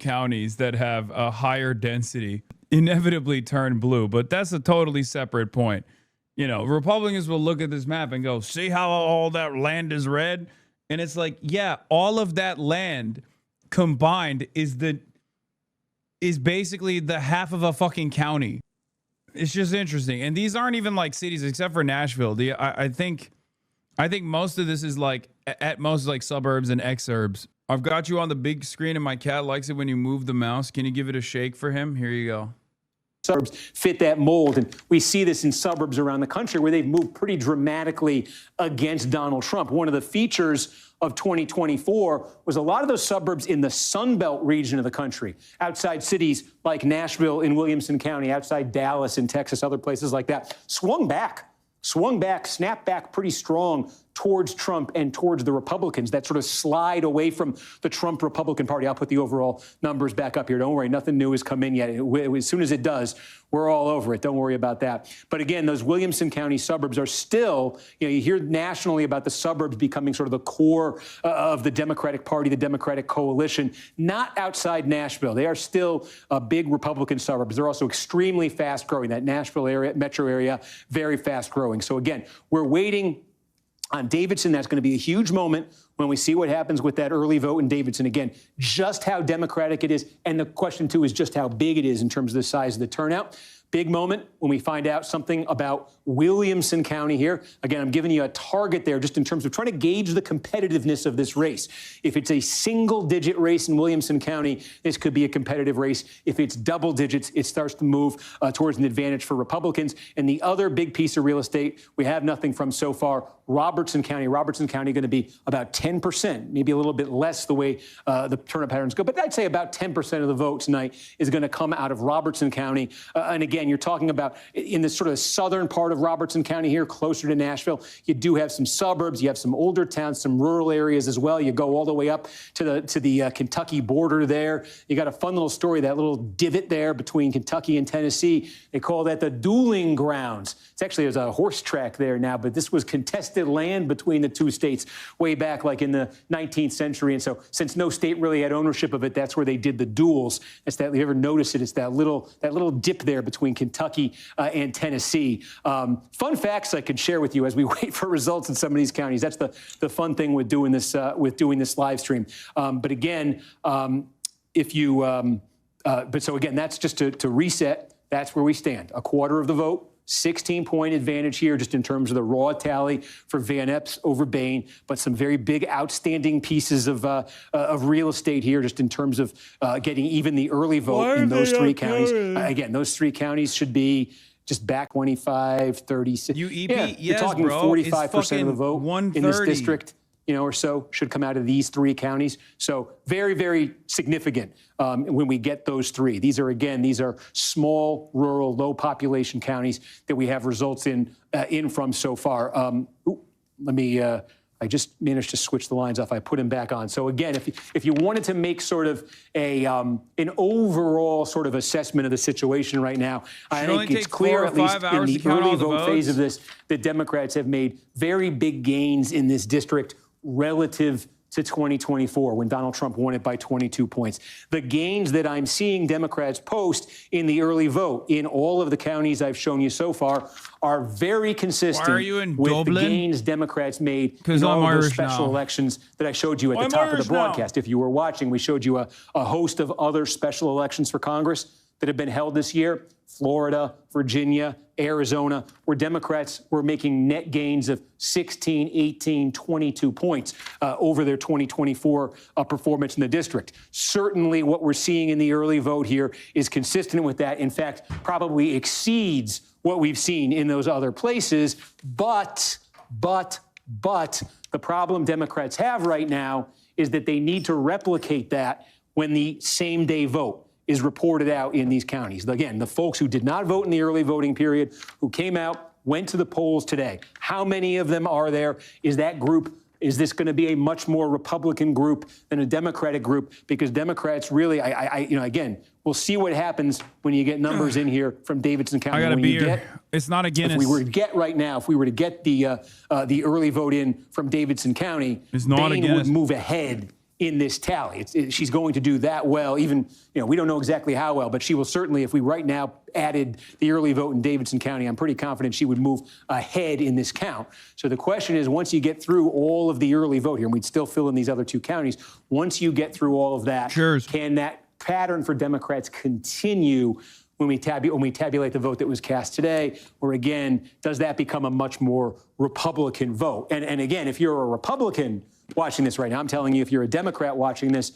counties that have a higher density inevitably turn blue, but that's a totally separate point. You know, Republicans will look at this map and go, see how all that land is red? And it's like, yeah, all of that land combined is basically the half of a fucking county. It's just interesting. And these aren't even like cities except for Nashville. I think most of this is like at most like suburbs and exurbs. I've got you on the big screen and my cat likes it when you move the mouse. Can you give it a shake for him? Here you go. Suburbs fit that mold. And we see this in suburbs around the country where they've moved pretty dramatically against Donald Trump. One of the features of 2024 was a lot of those suburbs in the Sun Belt region of the country, outside cities like Nashville in Williamson County, outside Dallas in Texas, other places like that, swung back, snapped back pretty strong towards Trump and towards the Republicans, that sort of slide away from the Trump Republican Party. I'll put the overall numbers back up here. Don't worry, nothing new has come in yet. As soon as it does, we're all over it. Don't worry about that. But again, those Williamson County suburbs are still, you hear nationally about the suburbs becoming sort of the core of the Democratic Party, the Democratic coalition, not outside Nashville. They are still big Republican suburbs. They're also extremely fast growing. That Nashville area, metro area, very fast growing. So again, we're waiting on Davidson. That's going to be a huge moment when we see what happens with that early vote in Davidson. Again, just how Democratic it is. And the question, too, is just how big it is in terms of the size of the turnout. Big moment when we find out something about Williamson County here. Again, I'm giving you a target there just in terms of trying to gauge the competitiveness of this race. If it's a single-digit race in Williamson County, this could be a competitive race. If it's double digits, it starts to move towards an advantage for Republicans. And the other big piece of real estate we have nothing from so far, Robertson County. Robertson County going to be about 10%, maybe a little bit less the way the turnout patterns go. But I'd say about 10% of the vote tonight is going to come out of Robertson County. And again, you're talking about in the sort of southern part of Robertson County here, closer to Nashville. You do have some suburbs, you have some older towns, some rural areas as well. You go all the way up to the Kentucky border there. You got a fun little story, that little divot there between Kentucky and Tennessee. They call that the dueling grounds. It's actually, there's a horse track there now, but this was contested land between the two states way back like in the 19th century. And so since no state really had ownership of it, that's where they did the duels. That's that, you ever notice it? It's that little dip there between Kentucky and Tennessee. Fun facts I could share with you as we wait for results in some of these counties. That's the fun thing with doing this live stream. But again, if you, but so again, that's just to reset. That's where we stand. A quarter of the vote 16-point advantage here just in terms of the raw tally for Van Epps over Bain, but some very big outstanding pieces of real estate here just in terms of getting even the early vote in those three counties. Again, those three counties should be just back 25, 36. You EP, yeah, you're talking 45% of the vote in this district, or so should come out of these three counties. So very, very significant when we get those three. These are small, rural, low population counties that we have results in from so far. I just managed to switch the lines off. I put him back on. So again, if you wanted to make sort of an overall sort of assessment of the situation right now, I think it's clear, at least in the early vote phase of this, that Democrats have made very big gains in this district relative to 2024 when Donald Trump won it by 22 points. The gains that I'm seeing Democrats post in the early vote in all of the counties I've shown you so far are very consistent with the gains Democrats made in all of those special elections that I showed you at the top of the broadcast. If you were watching, we showed you a host of other special elections for Congress that have been held this year. Florida, Virginia, Arizona, where Democrats were making net gains of 16, 18, 22 points over their 2024 performance in the district. Certainly what we're seeing in the early vote here is consistent with that. In fact, probably exceeds what we've seen in those other places. But the problem Democrats have right now is that they need to replicate that when the same day vote is reported out in these counties. Again, the folks who did not vote in the early voting period, who came out, went to the polls today. How many of them are there? Is this going to be a much more Republican group than a Democratic group? Because Democrats really, again, we'll see what happens when you get numbers in here from Davidson County. I got a beer. It's not a Guinness. If we were to get the early vote in from Davidson County, Bain would move ahead in this tally. She's going to do that well, even, we don't know exactly how well, but she will certainly, if we right now added the early vote in Davidson County, I'm pretty confident she would move ahead in this count. So the question is, once you get through all of the early vote here, and we'd still fill in these other two counties, once you get through all of that, can that pattern for Democrats continue when we tabulate the vote that was cast today, or again, does that become a much more Republican vote? And again, if you're a Republican watching this right now, I'm telling you, if you're a Democrat watching this,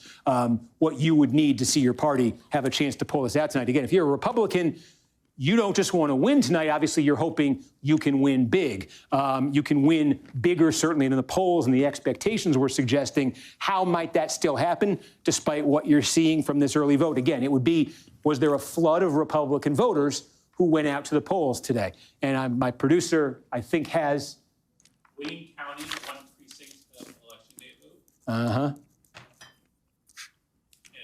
what you would need to see your party have a chance to pull this out tonight. Again, if you're a Republican, you don't just want to win tonight. Obviously, you're hoping you can win big. You can win bigger, certainly, than the polls and the expectations were suggesting. How might that still happen, despite what you're seeing from this early vote? Again, it would be, was there a flood of Republican voters who went out to the polls today? And my producer, I think, has Wayne County, one precinct of election day vote. Uh-huh. And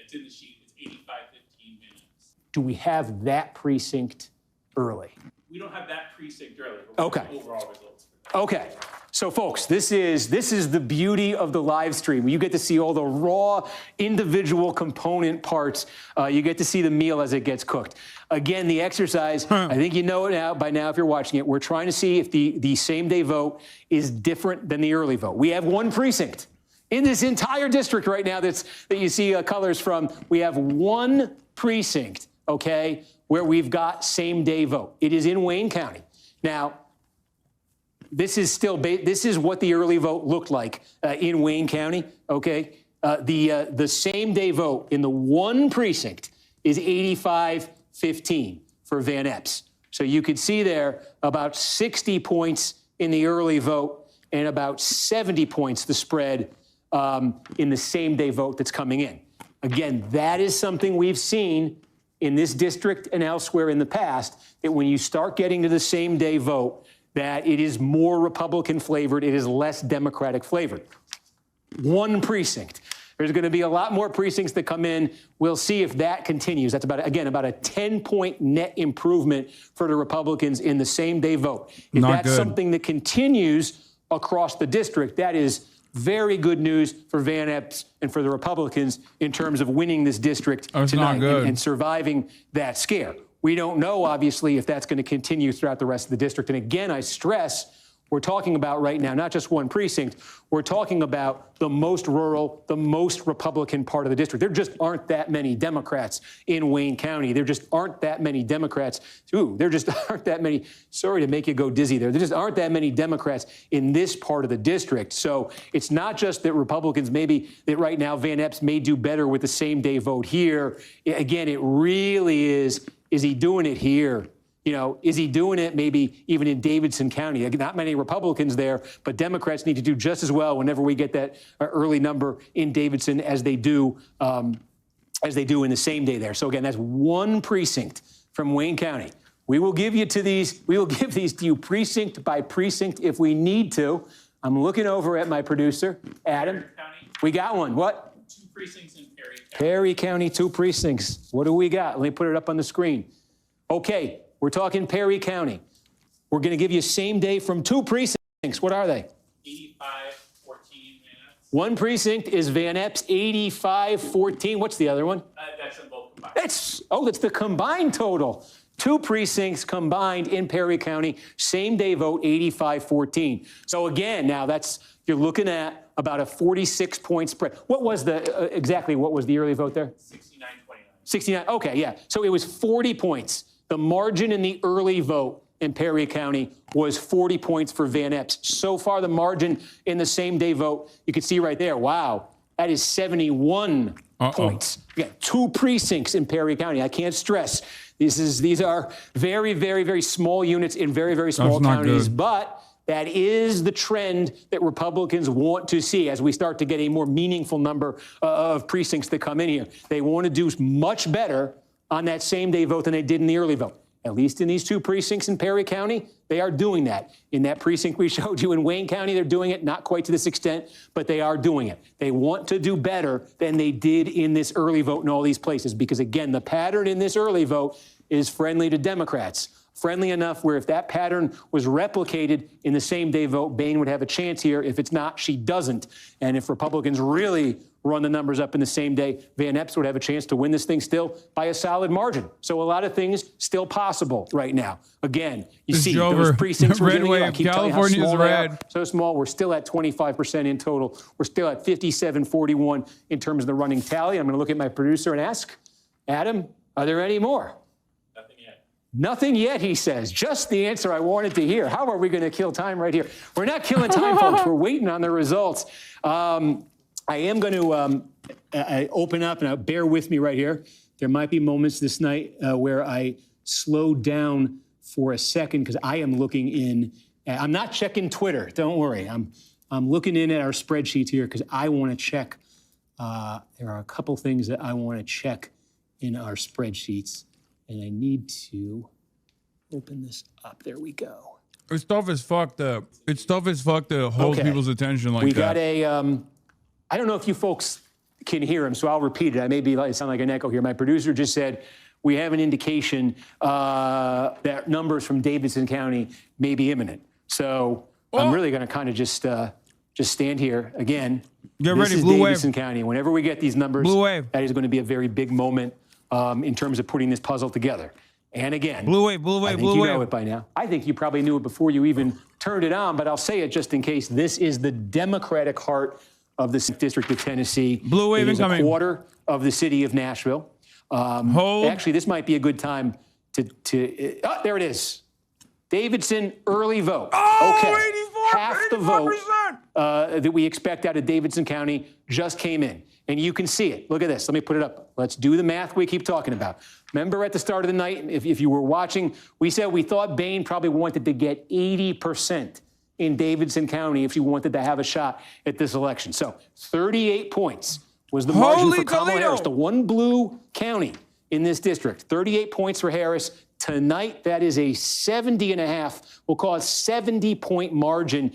it's in the sheet. It's 85-15 minutes. Do we have that precinct early? We don't have that precinct early. Okay. Overall results. For that. Okay. So, folks, this is the beauty of the live stream. You get to see all the raw individual component parts. You get to see the meal as it gets cooked. Again, the exercise, I think you know it by now if you're watching it. We're trying to see if the same-day vote is different than the early vote. We have one precinct in this entire district right now that you see colors from. We have one precinct, okay, where we've got same-day vote. It is in Wayne County. Now, this is what the early vote looked like in Wayne County, okay? The same-day vote in the one precinct is 85-15 for Van Epps. So you could see there about 60 points in the early vote and about 70 points the spread in the same-day vote that's coming in. Again, that is something we've seen in this district and elsewhere in the past, that when you start getting to the same-day vote, that it is more Republican flavored, it is less Democratic flavored. One precinct. There's going to be a lot more precincts that come in. We'll see if that continues. That's about a 10-point net improvement for the Republicans in the same-day vote. If that's something that continues across the district, that is very good news for Van Epps and for the Republicans in terms of winning this district tonight and surviving that scare. We don't know, obviously, if that's going to continue throughout the rest of the district. And again, I stress, we're talking about right now, not just one precinct, we're talking about the most rural, the most Republican part of the district. There just aren't that many Democrats in Wayne County. There just aren't that many Democrats. There just aren't that many. Sorry to make you go dizzy there. There just aren't that many Democrats in this part of the district. So it's not just that Republicans that right now Van Epps may do better with the same day vote here. Again, it really is he doing it here? Is he doing it maybe even in Davidson County? Not many Republicans there, but Democrats need to do just as well whenever we get that early number in Davidson as they do in the same day there. So again, that's one precinct from Wayne County. We will give these to you precinct by precinct if we need to. I'm looking over at my producer, Adam. We got one. What? 2 precincts in Perry County. Perry County, 2 precincts. What do we got? Let me put it up on the screen. Okay. We're talking Perry County. We're going to give you same day from 2 precincts. What are they? 85-14 Van Epps. One precinct is Van Epps, 85-14. What's the other one? That's in both combined. That's the combined total. 2 precincts combined in Perry County, same day vote, 85-14. So again, now you're looking at about a 46-point spread. What was exactly what was the early vote there? 69-29. 69. Okay, yeah. So it was 40 points. The margin in the early vote in Perry County was 40 points for Van Epps. So far, the margin in the same day vote, you can see right there, wow, that is 71 points. You got 2 precincts in Perry County. I can't stress. These are very, very, very small units in very, very small counties. But that is the trend that Republicans want to see as we start to get a more meaningful number of precincts that come in here. They want to do much better on that same day vote than they did in the early vote. At least in these 2 precincts in Perry County, they are doing that. In that precinct we showed you in Wayne County, they're doing it, not quite to this extent, but they are doing it. They want to do better than they did in this early vote in all these places because, again, the pattern in this early vote is friendly to Democrats. Friendly enough where if that pattern was replicated in the same day vote, Bain would have a chance here. If it's not, she doesn't. And if Republicans really run the numbers up in the same day, Van Epps would have a chance to win this thing still by a solid margin. So a lot of things still possible right now. Again, you see those precincts we're getting, I keep telling you how small they are. So small, we're still at 25% in total. We're still at 57-41 in terms of the running tally. I'm going to look at my producer and ask, Adam, are there any more? Nothing yet. Nothing yet, he says. Just the answer I wanted to hear. How are we going to kill time right here? We're not killing time, folks. We're waiting on the results. I am going to open up, and bear with me right here. There might be moments this night where I slow down for a second because I am looking in. I'm not checking Twitter. Don't worry. I'm looking in at our spreadsheets here because I want to check. There are a couple things that I want to check in our spreadsheets, and I need to open this up. There we go. It's tough as fuck to hold people's attention like that. We got a. I don't know if you folks can hear him, so I'll repeat it. I may sound like an echo here. My producer just said we have an indication that numbers from Davidson County may be imminent. So I'm really going to kind of just stand here again. Get this ready, is blue Davidson wave. County. Whenever we get these numbers, Blue wave. that is going to be a very big moment in terms of putting this puzzle together. And again, blue wave, blue wave, I think blue you wave. know it by now. I think you probably knew it before you even turned it on, but I'll say it just in case. This is the Democratic heart of the District of Tennessee. Blue wave it is incoming. a quarter of the city of Nashville. Hold. Actually, this might be a good time to oh, there it is. Davidson early vote. Oh, Okay. 84, Half the vote that we expect out of Davidson County just came in. And you can see it. Look at this. Let me put it up. Let's do the math we keep talking about. Remember at the start of the night, if you were watching, we said we thought Bain probably wanted to get 80% in Davidson County if she wanted to have a shot at this election. So 38 points was the margin for Kamala Harris, the one blue county in this district. 38 points for Harris. Tonight, that is a 70.5, we'll call it 70-point margin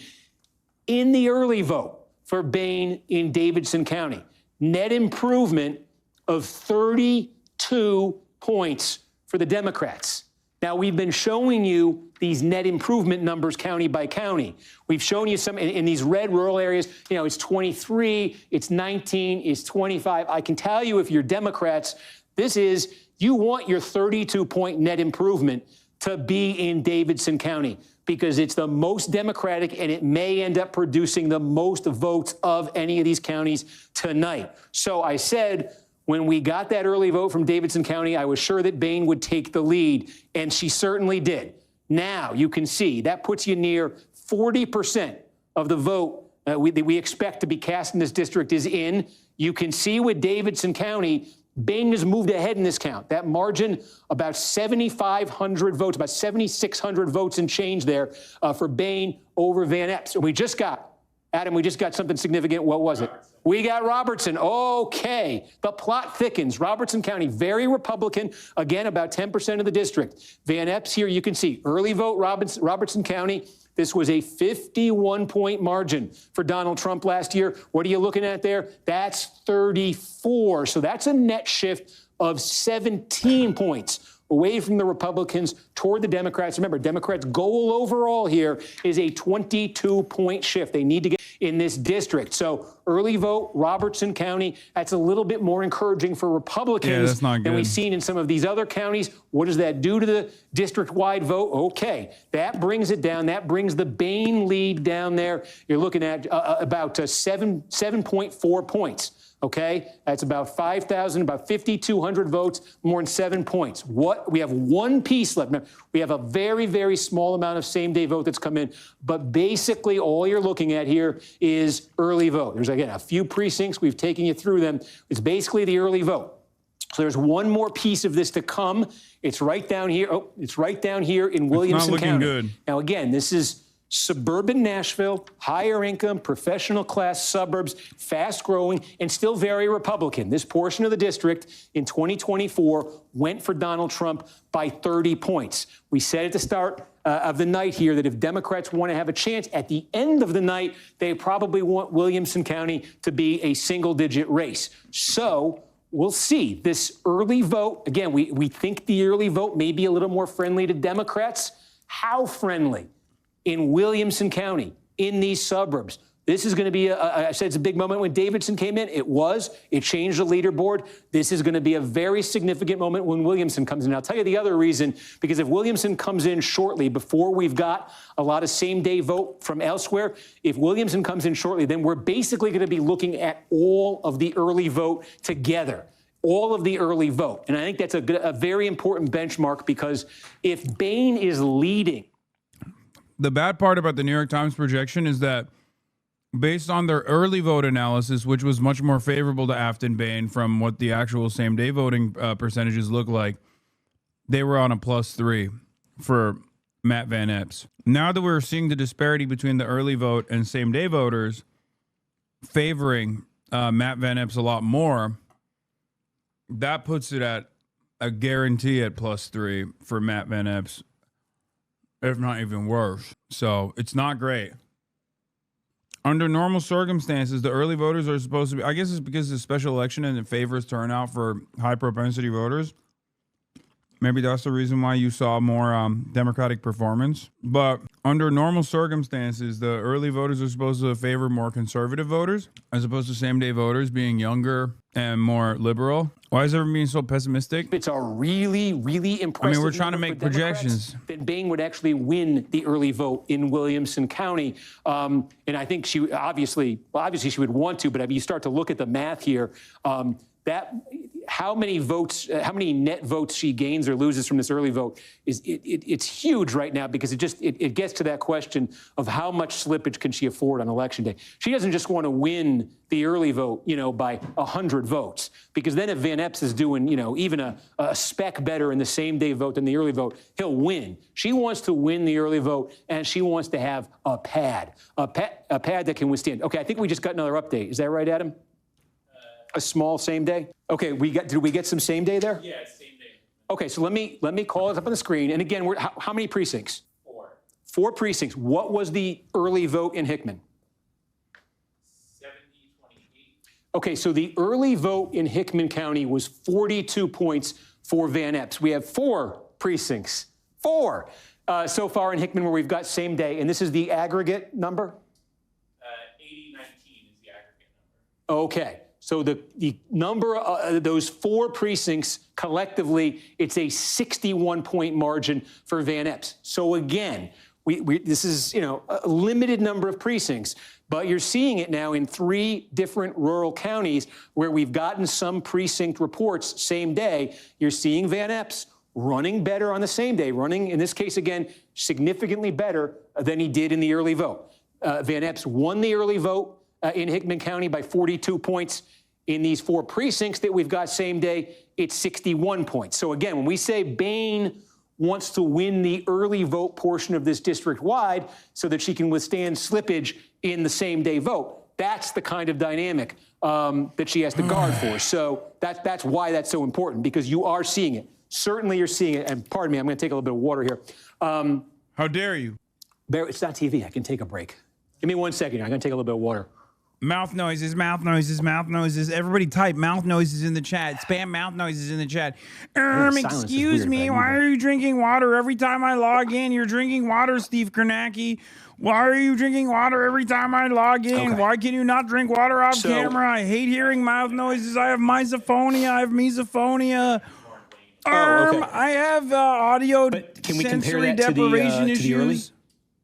in the early vote for Bain in Davidson County. Net improvement of 32 points for the Democrats. Now, we've been showing you these net improvement numbers county by county. We've shown you some in these red rural areas, it's 23, it's 19, it's 25. I can tell you if you're Democrats, you want your 32-point net improvement to be in Davidson County because it's the most Democratic and it may end up producing the most votes of any of these counties tonight. So I said, when we got that early vote from Davidson County, I was sure that Bain would take the lead, and she certainly did. Now you can see that puts you near 40% of the vote we expect to be cast in this district is in. You can see with Davidson County, Bain has moved ahead in this count. That margin, about 7,500 votes, about 7,600 votes and change there for Bain over Van Epps. And we just got, Adam, we just got something significant. What was it? We got Robertson. Okay. The plot thickens. Robertson County, very Republican. Again, about 10% of the district. Van Epps here, you can see early vote Robertson County. This was a 51-point margin for Donald Trump last year. What are you looking at there? That's 34. So that's a net shift of 17 points away from the Republicans toward the Democrats. Remember, Democrats' goal overall here is a 22-point shift. They need to get in this district. So early vote, Robertson County, that's a little bit more encouraging for Republicans than we've seen in some of these other counties. What does that do to the district-wide vote? Okay, that brings it down. That brings the Bain lead down there. You're looking at about 7.4 points. Okay, that's about 5,000, about 5,200 votes, more than 7 points. We have one piece left. Now, we have a very, very small amount of same-day vote that's come in, but basically all you're looking at here is early vote. There's, again, a few precincts. We've taken you through them. It's basically the early vote. So there's one more piece of this to come. It's right down here. Oh, it's right down here in Williamson County. Not looking good. Now, again, this is suburban Nashville, higher income, professional class suburbs, fast growing, and still very Republican. This portion of the district in 2024 went for Donald Trump by 30 points. We said at the start of the night here that if Democrats want to have a chance at the end of the night, they probably want Williamson County to be a single-digit race. So we'll see. This early vote, again, we think the early vote may be a little more friendly to Democrats. How friendly? In Williamson County, in these suburbs. This is going to be, I said it's a big moment when Davidson came in. It was. It changed the leaderboard. This is going to be a very significant moment when Williamson comes in. I'll tell you the other reason, because if Williamson comes in shortly, before we've got a lot of same-day vote from elsewhere, if Williamson comes in shortly, then we're basically going to be looking at all of the early vote together. All of the early vote. And I think that's a very important benchmark, because if Bain is leading, the bad part about the New York Times projection is that based on their early vote analysis, which was much more favorable to Afton Bain from what the actual same-day voting percentages look like, they were on a +3 for Matt Van Epps. Now that we're seeing the disparity between the early vote and same-day voters favoring Matt Van Epps a lot more, that puts it at a guarantee at +3 for Matt Van Epps, if not even worse. So it's not great. Under normal circumstances, the early voters are supposed to be, I guess it's because it's a special election and it favors turnout for high propensity voters. Maybe that's the reason why you saw more Democratic performance. But under normal circumstances, the early voters are supposed to favor more conservative voters, as opposed to same-day voters being younger and more liberal. Why is everyone being so pessimistic? It's a really, really impressive. I mean, we're trying to make projections. That Bain would actually win the early vote in Williamson County, and I think she obviously she would want to. But if you start to look at the math here, that how many votes, how many net votes she gains or loses from this early vote it's huge right now, because it gets to that question of how much slippage can she afford on election day. She doesn't just want to win the early vote, by 100 votes, because then if Van Epps is doing, even a speck better in the same day vote than the early vote, he'll win. She wants to win the early vote, and she wants to have a pad that can withstand. Okay, I think we just got another update. Is that right, Adam? A small same day? Okay, did we get some same day there? Yeah, same day. Okay, so let me call it up on the screen. And again, how many precincts? 4. 4 precincts. What was the early vote in Hickman? 70-28. Okay, so the early vote in Hickman County was 42 points for Van Epps. We have 4 precincts. 4 so far in Hickman where we've got same day. And this is the aggregate number? 80-19 is the aggregate number. Okay. So the number of those 4 precincts collectively, it's a 61-point margin for Van Epps. So again, This is, a limited number of precincts, but you're seeing it now in 3 different rural counties where we've gotten some precinct reports same day. You're seeing Van Epps running better on the same day, running, in this case, again, significantly better than he did in the early vote. Van Epps won the early vote in Hickman County by 42 points. In these 4 precincts that we've got same day, it's 61 points. So again, when we say Bain wants to win the early vote portion of this district wide so that she can withstand slippage in the same day vote, that's the kind of dynamic that she has to guard for. So that's why that's so important, because you are seeing it. Certainly you're seeing it. And pardon me, I'm going to take a little bit of water here. How dare you? It's not TV. I can take a break. Give me 1 second. I'm going to take a little bit of water. Mouth noises, mouth noises, mouth noises. Everybody type mouth noises in the chat. Spam mouth noises in the chat. Excuse me, why are you drinking water every time I log in? You're drinking water, Steve Kornacki. Why are you drinking water every time I log in? Okay. Why can you not drink water off camera? I hate hearing mouth noises. I have misophonia. I have misophonia. Okay. I have audio But can we compare sensory that to the, deprivation to the early? issues.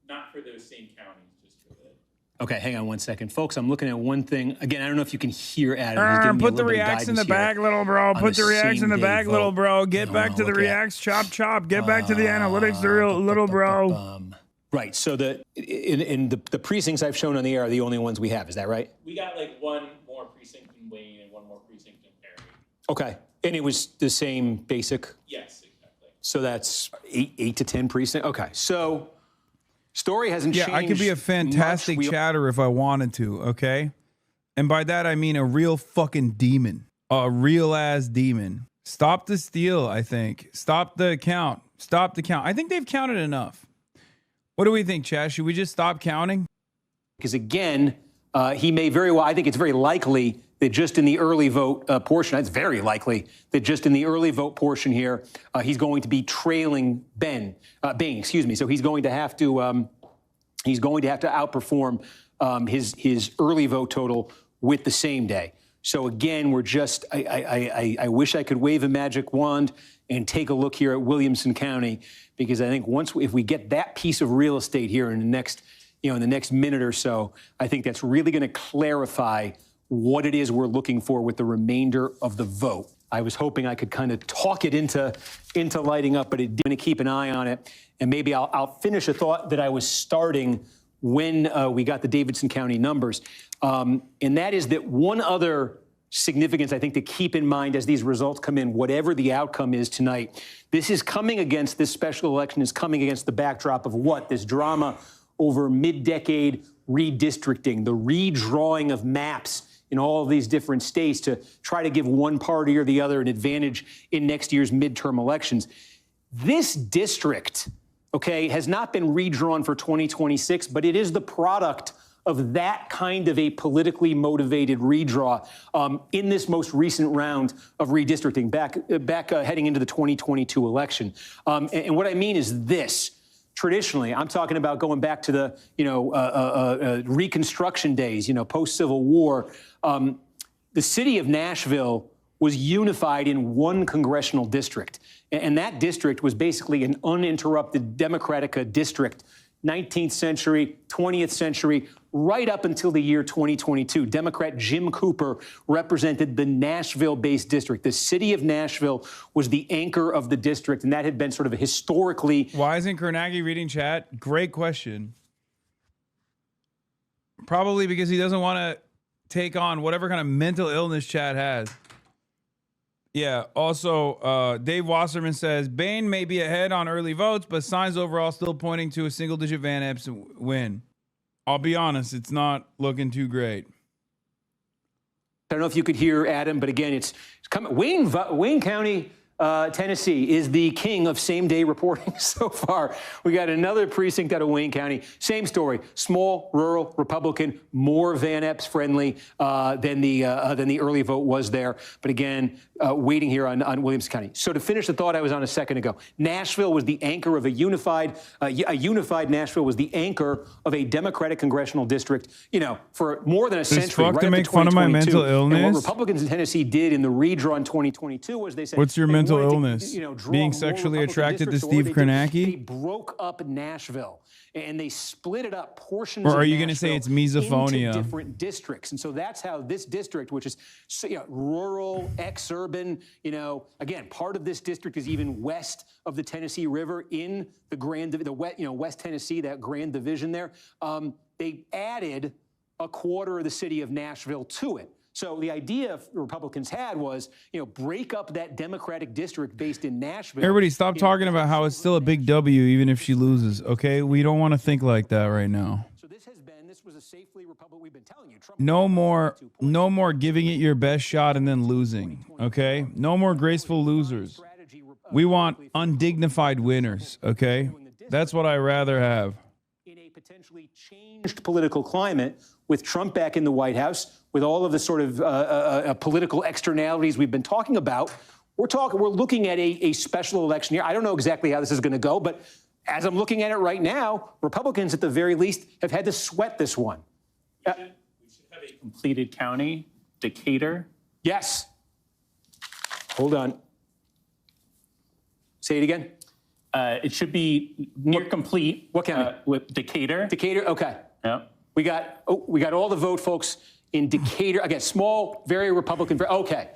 Not for those same counties, just for the. Okay, hang on 1 second. Folks, I'm looking at one thing. Again, I don't know if you can hear Adam. He's giving me a Put the little bit of reacts in the guidance here bag, little bro. on Put the reacts in the same-day bag, little vote. bro. Get back to the look at- reacts. Chop, chop. Get back to the analytics, little bro. Right, so in the precincts I've shown on the air are the only ones we have. Is that right? We got like 1 more precinct in Wayne and 1 more precinct in Perry. Okay, and it was the same basic. Yes, exactly. So that's 8 to 10 precincts. Okay, so story hasn't changed. Yeah, I could be a fantastic much. chatter if I wanted to, okay? And by that, I mean a real fucking demon. A real ass demon. Stop the steal, I think. Stop the count. Stop the count. I think they've counted enough. What do we think, Chaz? Should we just stop counting? Because again, he may very well, I think it's very likely that just in the early vote portion, it's very likely that just in the early vote portion here, he's going to be trailing Bain, excuse me. So he's going to have to outperform his early vote total with the same day. So again, we're just, I wish I could wave a magic wand and take a look here at Williamson County, because I think if we get that piece of real estate here in the next, in the next minute or so, I think that's really going to clarify what it is we're looking for with the remainder of the vote. I was hoping I could kind of talk it into lighting up, but it didn't. Keep an eye on it, and maybe I'll finish a thought that I was starting when we got the Davidson County numbers, and that is that one other significance, I think, to keep in mind as these results come in, whatever the outcome is tonight, this special election is coming against the backdrop of what? This drama over mid-decade redistricting, the redrawing of maps in all of these different states to try to give one party or the other an advantage in next year's midterm elections. This district, okay, has not been redrawn for 2026, but it is the product of that kind of a politically motivated redraw in this most recent round of redistricting, back heading into the 2022 election. And what I mean is this. Traditionally, I'm talking about going back to the Reconstruction days, post-Civil War. The city of Nashville was unified in one congressional district, and that district was basically an uninterrupted Democratic district. 19th century, 20th century, right up until the year 2022. Democrat Jim Cooper represented the Nashville-based district. The city of Nashville was the anchor of the district, and that had been sort of a historically... Why isn't Kornacki reading chat? Great question. Probably because he doesn't want to take on whatever kind of mental illness chat has. Yeah, also, Dave Wasserman says, Bain may be ahead on early votes, but signs overall still pointing to a single-digit Van Epps win. I'll be honest, it's not looking too great. I don't know if you could hear Adam, but again, it's coming. Wayne County, Tennessee is the king of same-day reporting so far. We got another precinct out of Wayne County. Same story. Small, rural, Republican, more Van Epps friendly than the early vote was there. But again, waiting here on Williamson County. So to finish the thought I was on a second ago, Nashville was the anchor of a unified Nashville was the anchor of a Democratic congressional district, for more than a century. Fuck right to up make fun of my mental illness. And what Republicans in Tennessee did in the redraw in 2022 was they said, what's your we're mental wanted to, illness, draw being more Sexually Republican attracted to districts. So what Steve did they do? Kornacki? They broke up Nashville and they split it up portions Or of are you going to say Nashville it's misophonia? into different districts. And so that's how this district, which is rural, ex-urban, again, part of this district is even west of the Tennessee River in the West Tennessee, that Grand Division there. They added a quarter of the city of Nashville to it. So the idea Republicans had was, break up that Democratic district based in Nashville. Everybody stop talking about how it's still a big W even if she loses, okay? We don't want to think like that right now. So this was a safely Republican, we've been telling you. Trump No more giving it your best shot and then losing, okay? No more graceful losers. We want undignified winners, okay? That's what I'd rather have. In a potentially changed political climate with Trump back in the White House, with all of the sort of political externalities we've been talking about, we're looking at a special election here. I don't know exactly how this is going to go, but as I'm looking at it right now, Republicans at the very least have had to sweat this one. We should have a completed county, Decatur. Yes. Hold on. Say it again. It should be near complete. What county? With Decatur. Decatur. Okay. Yeah. We got all the vote, folks, in Decatur. Again, small, very Republican. Okay.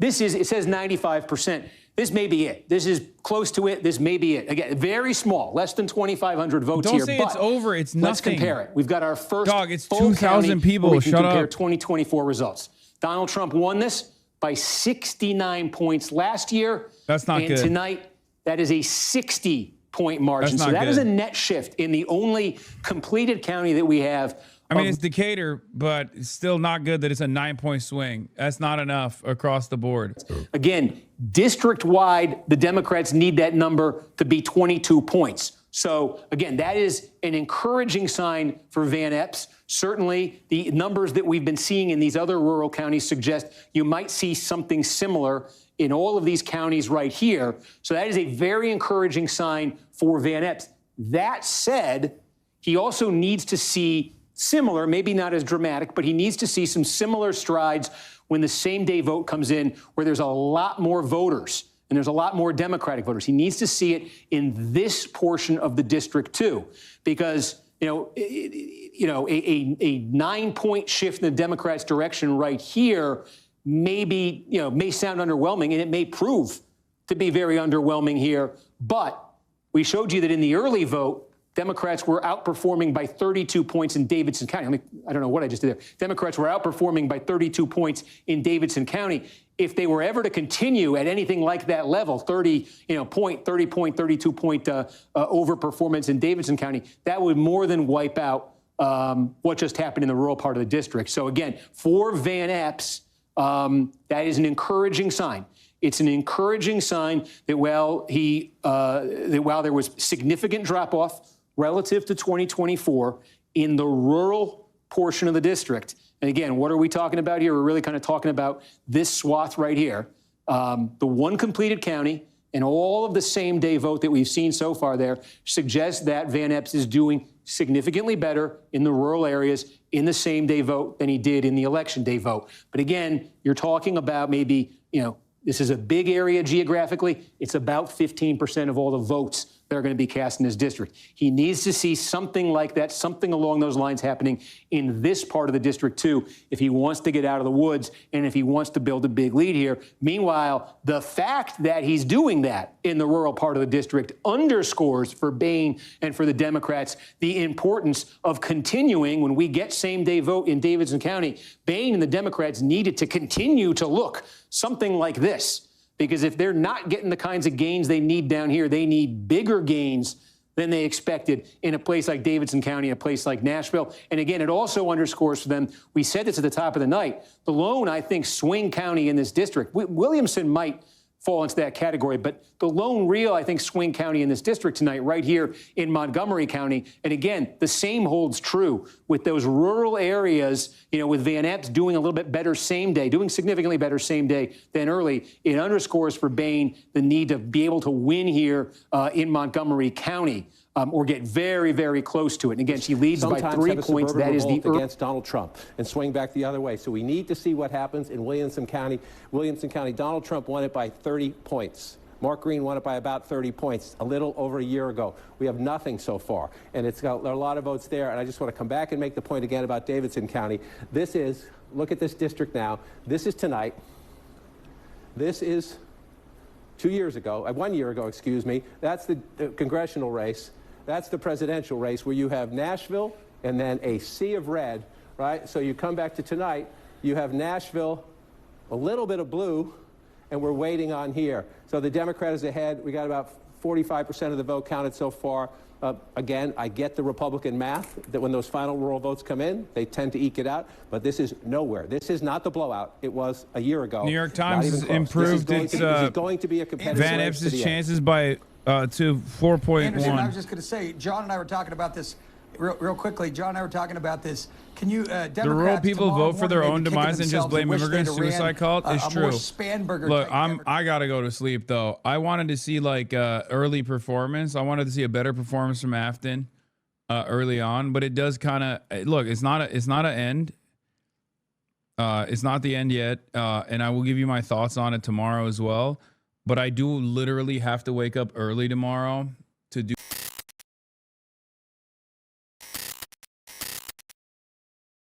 It says 95%. This may be it. This is close to it. This may be it. Again, very small, less than 2,500 votes Don't here. say it's over. It's nothing. Let's compare it. We've got our first it's full 2,000 county people. where we can Shut compare up. 2024 results. Donald Trump won this by 69 points last year. That's not and good. Tonight, that is a 60-point margin. That's So not that is a good. net shift in the only completed county that we have. I mean, it's Decatur, but it's still not good that it's a 9-point swing. That's not enough across the board. Again, district-wide, the Democrats need that number to be 22 points. So, again, that is an encouraging sign for Van Epps. Certainly, the numbers that we've been seeing in these other rural counties suggest you might see something similar in all of these counties right here. So that is a very encouraging sign for Van Epps. That said, he also needs to see similar, maybe not as dramatic, but he needs to see some similar strides when the same-day vote comes in, where there's a lot more voters and there's a lot more Democratic voters. He needs to see it in this portion of the district too, because a 9-point shift in the Democrats' direction right here may sound underwhelming, and it may prove to be very underwhelming here. But we showed you that in the early vote, Democrats were outperforming by 32 points in Davidson County. I don't know what I just did there. Democrats were outperforming by 32 points in Davidson County. If they were ever to continue at anything like that level, 32 point overperformance in Davidson County, that would more than wipe out what just happened in the rural part of the district. So again, for Van Epps, that is an encouraging sign. It's an encouraging sign that while there was significant drop-off relative to 2024 in the rural portion of the district, and again, what are we talking about here? We're really kind of talking about this swath right here, the one completed county, and all of the same-day vote that we've seen so far there suggests that Van Epps is doing significantly better in the rural areas in the same-day vote than he did in the election day vote. But again, you're talking about maybe, this is a big area geographically. It's about 15% of all the votes that are going to be cast in his district. He needs to see something like that, something along those lines happening in this part of the district too, if he wants to get out of the woods and if he wants to build a big lead here. Meanwhile, the fact that he's doing that in the rural part of the district underscores for Boehne and for the Democrats the importance of continuing. When we get same-day vote in Davidson County, Boehne and the Democrats needed to continue to look something like this. Because if they're not getting the kinds of gains they need down here, they need bigger gains than they expected in a place like Davidson County, a place like Nashville. And again, it also underscores for them, we said this at the top of the night, the lone, I think, swing county in this district. Williamson might fall into that category, but the lone real, I think, swing county in this district tonight, right here in Montgomery County. And again, the same holds true with those rural areas, with Van Epps doing a little bit better same day, doing significantly better same day than early. It underscores for Boehne the need to be able to win here in Montgomery County. or get very, very close to it. And again, she leads by Sometimes 3 have a points. suburban That is the revolt against Donald Trump and swing back the other way. So we need to see what happens in Williamson County. Donald Trump won it by 30 points. Mark Green won it by about 30 points a little over a year ago. We have nothing so far, and there are a lot of votes there. And I just want to come back and make the point again about Davidson County. This is, look at this district now. This is tonight. This is 1 year ago, excuse me. That's the congressional race. That's the presidential race where you have Nashville and then a sea of red, right? So you come back to tonight, you have Nashville, a little bit of blue, and we're waiting on here. So the Democrat is ahead. We got about 45% of the vote counted so far. Again, I get the Republican math that when those final rural votes come in, they tend to eke it out. But this is nowhere. This is not the blowout it was a year ago. New York Not Times even has close. improved this its is going to be a competitive Van race to Ips's the end. chances by to 4.1. Anderson, I was just going to say, John and I were talking about this real quickly. John and I were talking about this. Can you, Democrats, The rural people tomorrow vote for their morning own may be kicking demise and just themselves blame wish they'd immigrants. have ran Suicide cult is a true. more Spanberger Look, type I gotta go to sleep though. I wanted to see like early performance. I wanted to see a better performance from Afton early on, but it does kind of look. It's not an end. It's not the end yet, and I will give you my thoughts on it tomorrow as well. But I do literally have to wake up early tomorrow